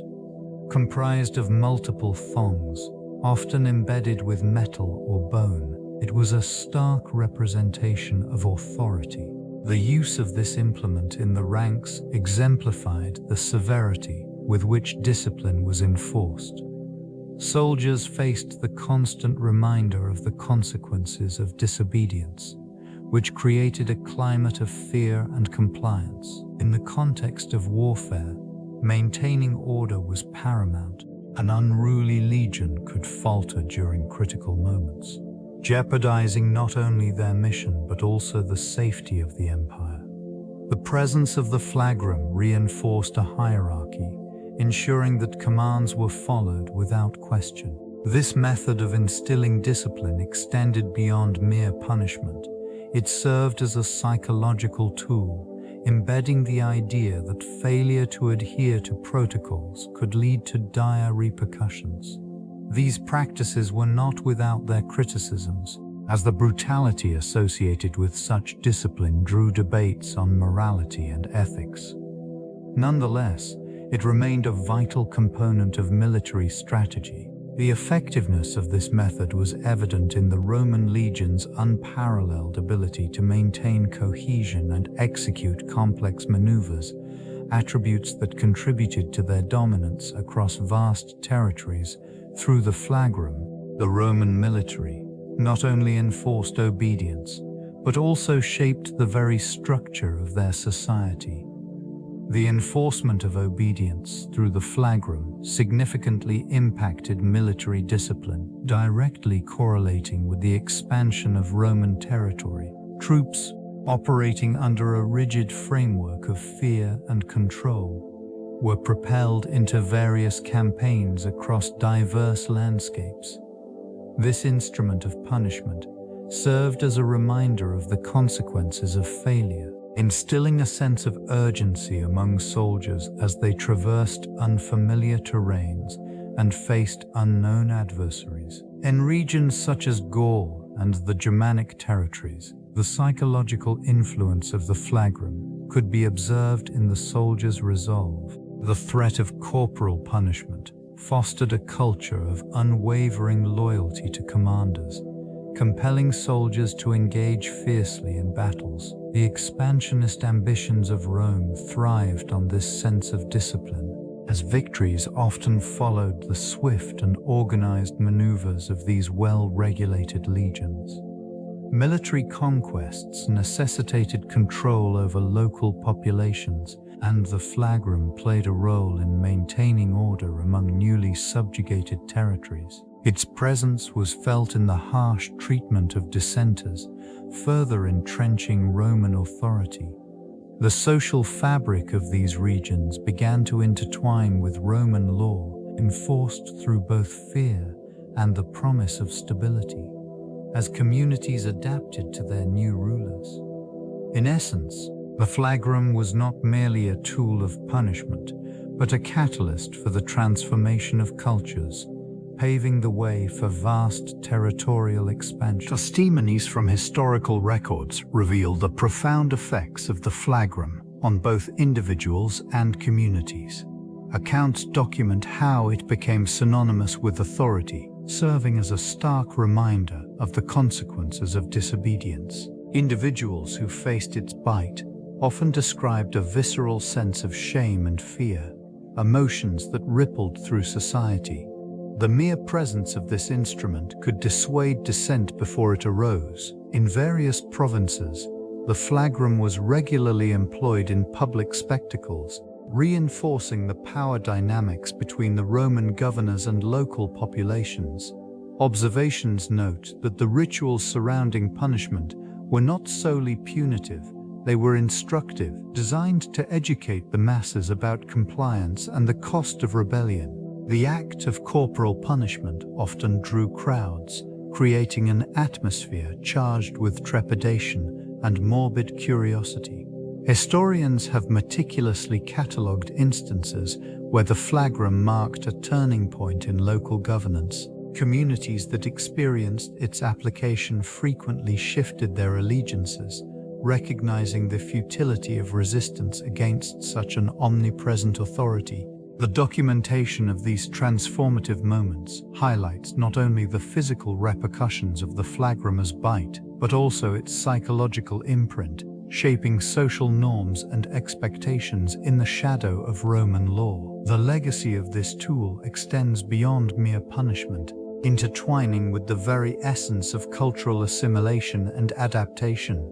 Comprised of multiple thongs, often embedded with metal or bone, it was a stark representation of authority. The use of this implement in the ranks exemplified the severity with which discipline was enforced. Soldiers faced the constant reminder of the consequences of disobedience, which created a climate of fear and compliance. In the context of warfare, maintaining order was paramount. An unruly legion could falter during critical moments, jeopardizing not only their mission but also the safety of the empire. The presence of the flagrum reinforced a hierarchy, ensuring that commands were followed without question. This method of instilling discipline extended beyond mere punishment. It served as a psychological tool, embedding the idea that failure to adhere to protocols could lead to dire repercussions. These practices were not without their criticisms, as the brutality associated with such discipline drew debates on morality and ethics. Nonetheless, it remained a vital component of military strategy. The effectiveness of this method was evident in the Roman legion's unparalleled ability to maintain cohesion and execute complex maneuvers, attributes that contributed to their dominance across vast territories. Through the flagrum, the Roman military not only enforced obedience, but also shaped the very structure of their society. The enforcement of obedience through the flagrum significantly impacted military discipline, directly correlating with the expansion of Roman territory. Troops, operating under a rigid framework of fear and control, were propelled into various campaigns across diverse landscapes. This instrument of punishment served as a reminder of the consequences of failure, instilling a sense of urgency among soldiers as they traversed unfamiliar terrains and faced unknown adversaries. In regions such as Gaul and the Germanic territories, the psychological influence of the flagrum could be observed in the soldiers' resolve. The threat of corporal punishment, fostered a culture of unwavering loyalty to commanders, compelling soldiers to engage fiercely in battles. The expansionist ambitions of Rome thrived on this sense of discipline, as victories often followed the swift and organized maneuvers of these well-regulated legions. Military conquests necessitated control over local populations, and the Flagrum played a role in maintaining order among newly subjugated territories. Its presence was felt in the harsh treatment of dissenters, further entrenching Roman authority. The social fabric of these regions began to intertwine with Roman law, enforced through both fear and the promise of stability, as communities adapted to their new rulers. In essence, the Flagrum was not merely a tool of punishment, but a catalyst for the transformation of cultures, paving the way for vast territorial expansion. Testimonies from historical records reveal the profound effects of the Flagrum on both individuals and communities. Accounts document how it became synonymous with authority, serving as a stark reminder of the consequences of disobedience. Individuals who faced its bite often described a visceral sense of shame and fear, emotions that rippled through society. The mere presence of this instrument could dissuade dissent before it arose. In various provinces, the Flagrum was regularly employed in public spectacles, reinforcing the power dynamics between the Roman governors and local populations. Observations note that the rituals surrounding punishment were not solely punitive, they were instructive, designed to educate the masses about compliance and the cost of rebellion. The act of corporal punishment often drew crowds, creating an atmosphere charged with trepidation and morbid curiosity. Historians have meticulously catalogued instances where the Flagrum marked a turning point in local governance. Communities that experienced its application frequently shifted their allegiances, recognizing the futility of resistance against such an omnipresent authority. The documentation of these transformative moments highlights not only the physical repercussions of the Flagrumer's bite, but also its psychological imprint, shaping social norms and expectations in the shadow of Roman law. The legacy of this tool extends beyond mere punishment, intertwining with the very essence of cultural assimilation and adaptation.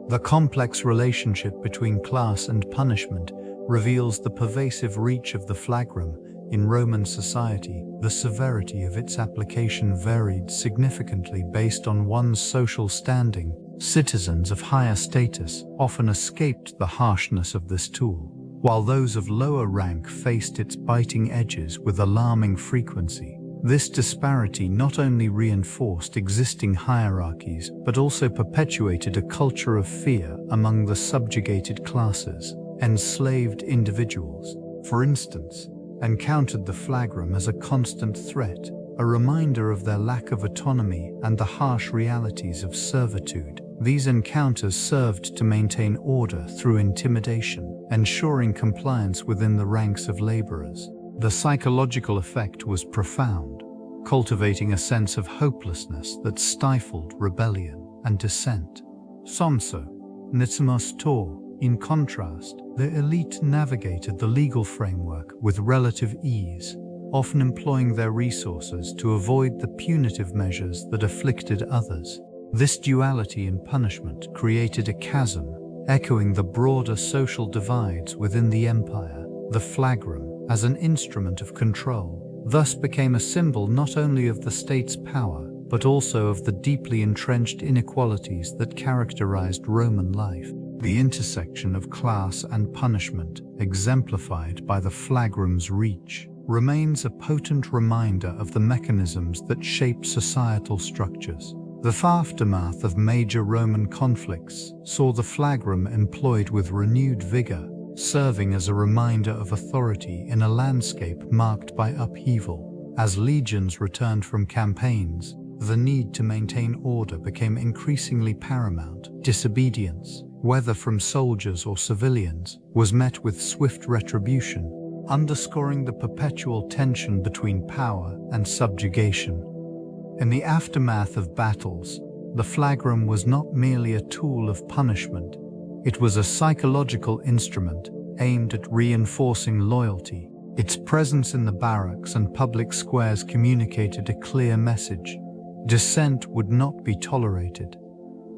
The complex relationship between class and punishment reveals the pervasive reach of the Flagrum in Roman society. The severity of its application varied significantly based on one's social standing. Citizens of higher status often escaped the harshness of this tool, while those of lower rank faced its biting edges with alarming frequency. This disparity not only reinforced existing hierarchies, but also perpetuated a culture of fear among the subjugated classes. Enslaved individuals, for instance, encountered the Flagrum as a constant threat, a reminder of their lack of autonomy and the harsh realities of servitude. These encounters served to maintain order through intimidation, ensuring compliance within the ranks of laborers. The psychological effect was profound, cultivating a sense of hopelessness that stifled rebellion and dissent. Somso, Nitsimos Tor, in contrast, the elite navigated the legal framework with relative ease, often employing their resources to avoid the punitive measures that afflicted others. This duality in punishment created a chasm, echoing the broader social divides within the empire. The Flagrum, as an instrument of control, thus became a symbol not only of the state's power, but also of the deeply entrenched inequalities that characterized Roman life. The intersection of class and punishment, exemplified by the Flagrum's reach, remains a potent reminder of the mechanisms that shape societal structures. The aftermath of major Roman conflicts saw the Flagrum employed with renewed vigor, serving as a reminder of authority in a landscape marked by upheaval. As legions returned from campaigns, the need to maintain order became increasingly paramount. Disobedience, whether from soldiers or civilians, was met with swift retribution. underscoring the perpetual tension between power and subjugation. In the aftermath of battles, the flagrum was not merely a tool of punishment, it was a psychological instrument aimed at reinforcing loyalty. Its presence in the barracks and public squares communicated a clear message: dissent would not be tolerated.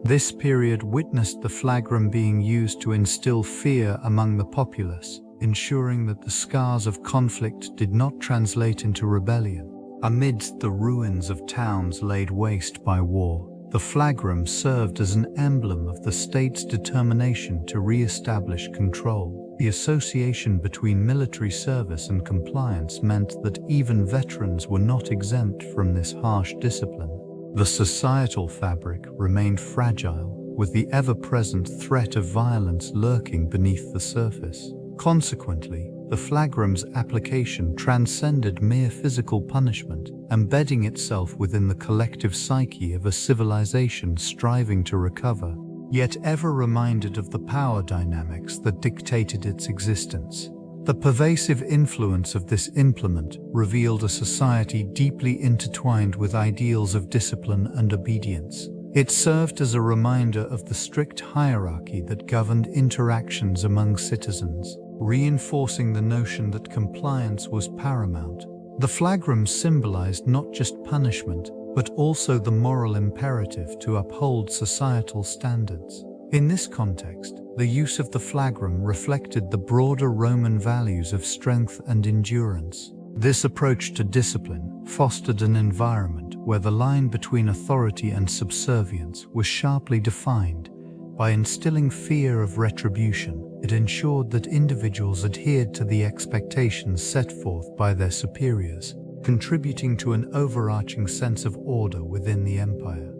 This period witnessed the flagrum being used to instill fear among the populace, ensuring that the scars of conflict did not translate into rebellion. Amidst the ruins of towns laid waste by war, the flagrum served as an emblem of the state's determination to re-establish control. The association between military service and compliance meant that even veterans were not exempt from this harsh discipline. The societal fabric remained fragile, with the ever-present threat of violence lurking beneath the surface. Consequently, the flagrum's application transcended mere physical punishment, embedding itself within the collective psyche of a civilization striving to recover, yet ever reminded of the power dynamics that dictated its existence. The pervasive influence of this implement revealed a society deeply intertwined with ideals of discipline and obedience. It served as a reminder of the strict hierarchy that governed interactions among citizens, reinforcing the notion that compliance was paramount. The flagrum symbolized not just punishment, but also the moral imperative to uphold societal standards. In this context, the use of the flagrum reflected the broader Roman values of strength and endurance. This approach to discipline fostered an environment where the line between authority and subservience was sharply defined. By instilling fear of retribution, it ensured that individuals adhered to the expectations set forth by their superiors, contributing to an overarching sense of order within the empire.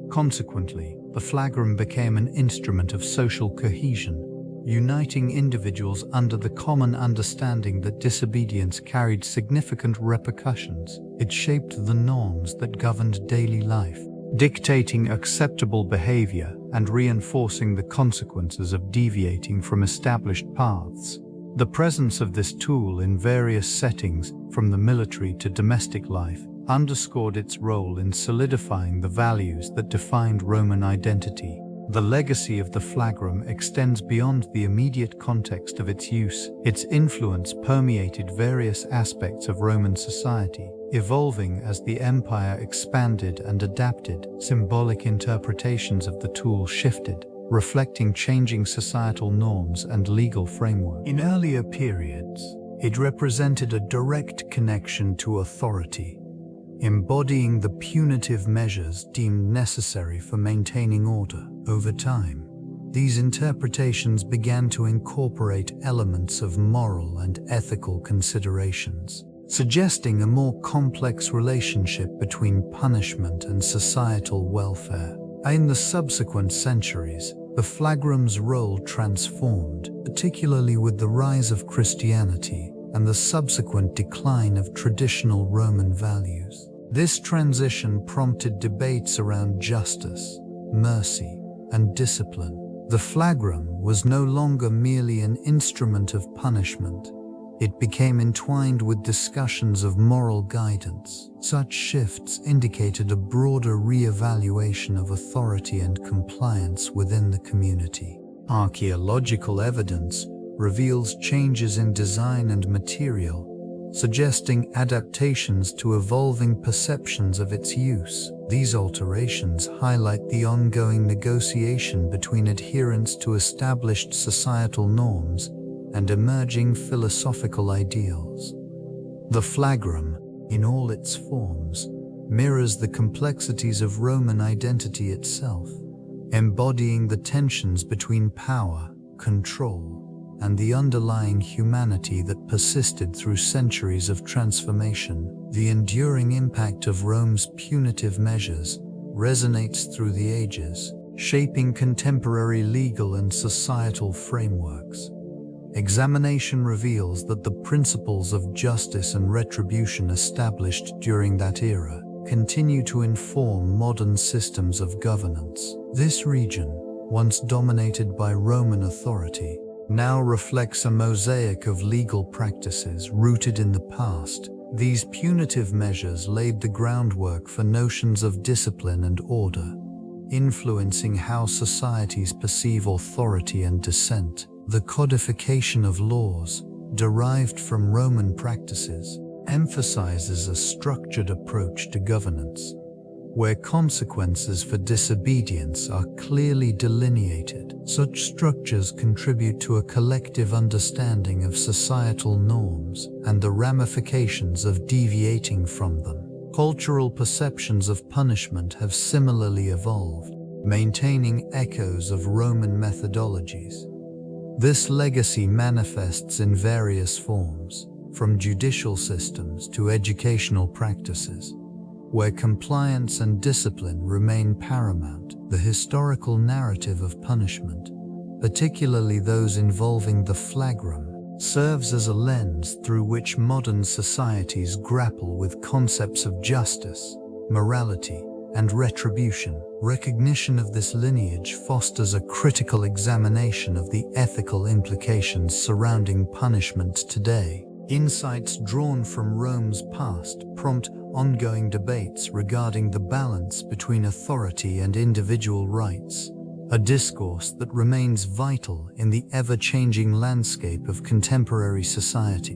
Consequently, the flagrum became an instrument of social cohesion, uniting individuals under the common understanding that disobedience carried significant repercussions. It shaped the norms that governed daily life, dictating acceptable behavior and reinforcing the consequences of deviating from established paths. The presence of this tool in various settings, from the military to domestic life, underscored its role in solidifying the values that defined Roman identity. The legacy of the flagrum extends beyond the immediate context of its use. Its influence permeated various aspects of Roman society, evolving as the empire expanded and adapted. Symbolic interpretations of the tool shifted, reflecting changing societal norms and legal frameworks. In earlier periods, it represented a direct connection to authority, embodying the punitive measures deemed necessary for maintaining order. Over time, these interpretations began to incorporate elements of moral and ethical considerations, suggesting a more complex relationship between punishment and societal welfare. In the subsequent centuries, the flagrum's role transformed, particularly with the rise of Christianity and the subsequent decline of traditional Roman values. This transition prompted debates around justice, mercy, and discipline. The flagrum was no longer merely an instrument of punishment. It became entwined with discussions of moral guidance. Such shifts indicated a broader re-evaluation of authority and compliance within the community. Archaeological evidence reveals changes in design and material, suggesting adaptations to evolving perceptions of its use. These alterations highlight the ongoing negotiation between adherence to established societal norms and emerging philosophical ideals. The flagrum, in all its forms, mirrors the complexities of Roman identity itself, embodying the tensions between power, control, and the underlying humanity that persisted through centuries of transformation. The enduring impact of Rome's punitive measures resonates through the ages, shaping contemporary legal and societal frameworks. Examination reveals that the principles of justice and retribution established during that era continue to inform modern systems of governance. This region, once dominated by Roman authority, now reflects a mosaic of legal practices rooted in the past. These punitive measures laid the groundwork for notions of discipline and order, influencing how societies perceive authority and dissent. The codification of laws, derived from Roman practices, emphasizes a structured approach to governance, where consequences for disobedience are clearly delineated. Such structures contribute to a collective understanding of societal norms and the ramifications of deviating from them. Cultural perceptions of punishment have similarly evolved, maintaining echoes of Roman methodologies. This legacy manifests in various forms, from judicial systems to educational practices, where compliance and discipline remain paramount. The historical narrative of punishment, particularly those involving the Flagrum, serves as a lens through which modern societies grapple with concepts of justice, morality, and retribution. Recognition of this lineage fosters a critical examination of the ethical implications surrounding punishment today. Insights drawn from Rome's past prompt ongoing debates regarding the balance between authority and individual rights, a discourse that remains vital in the ever-changing landscape of contemporary society.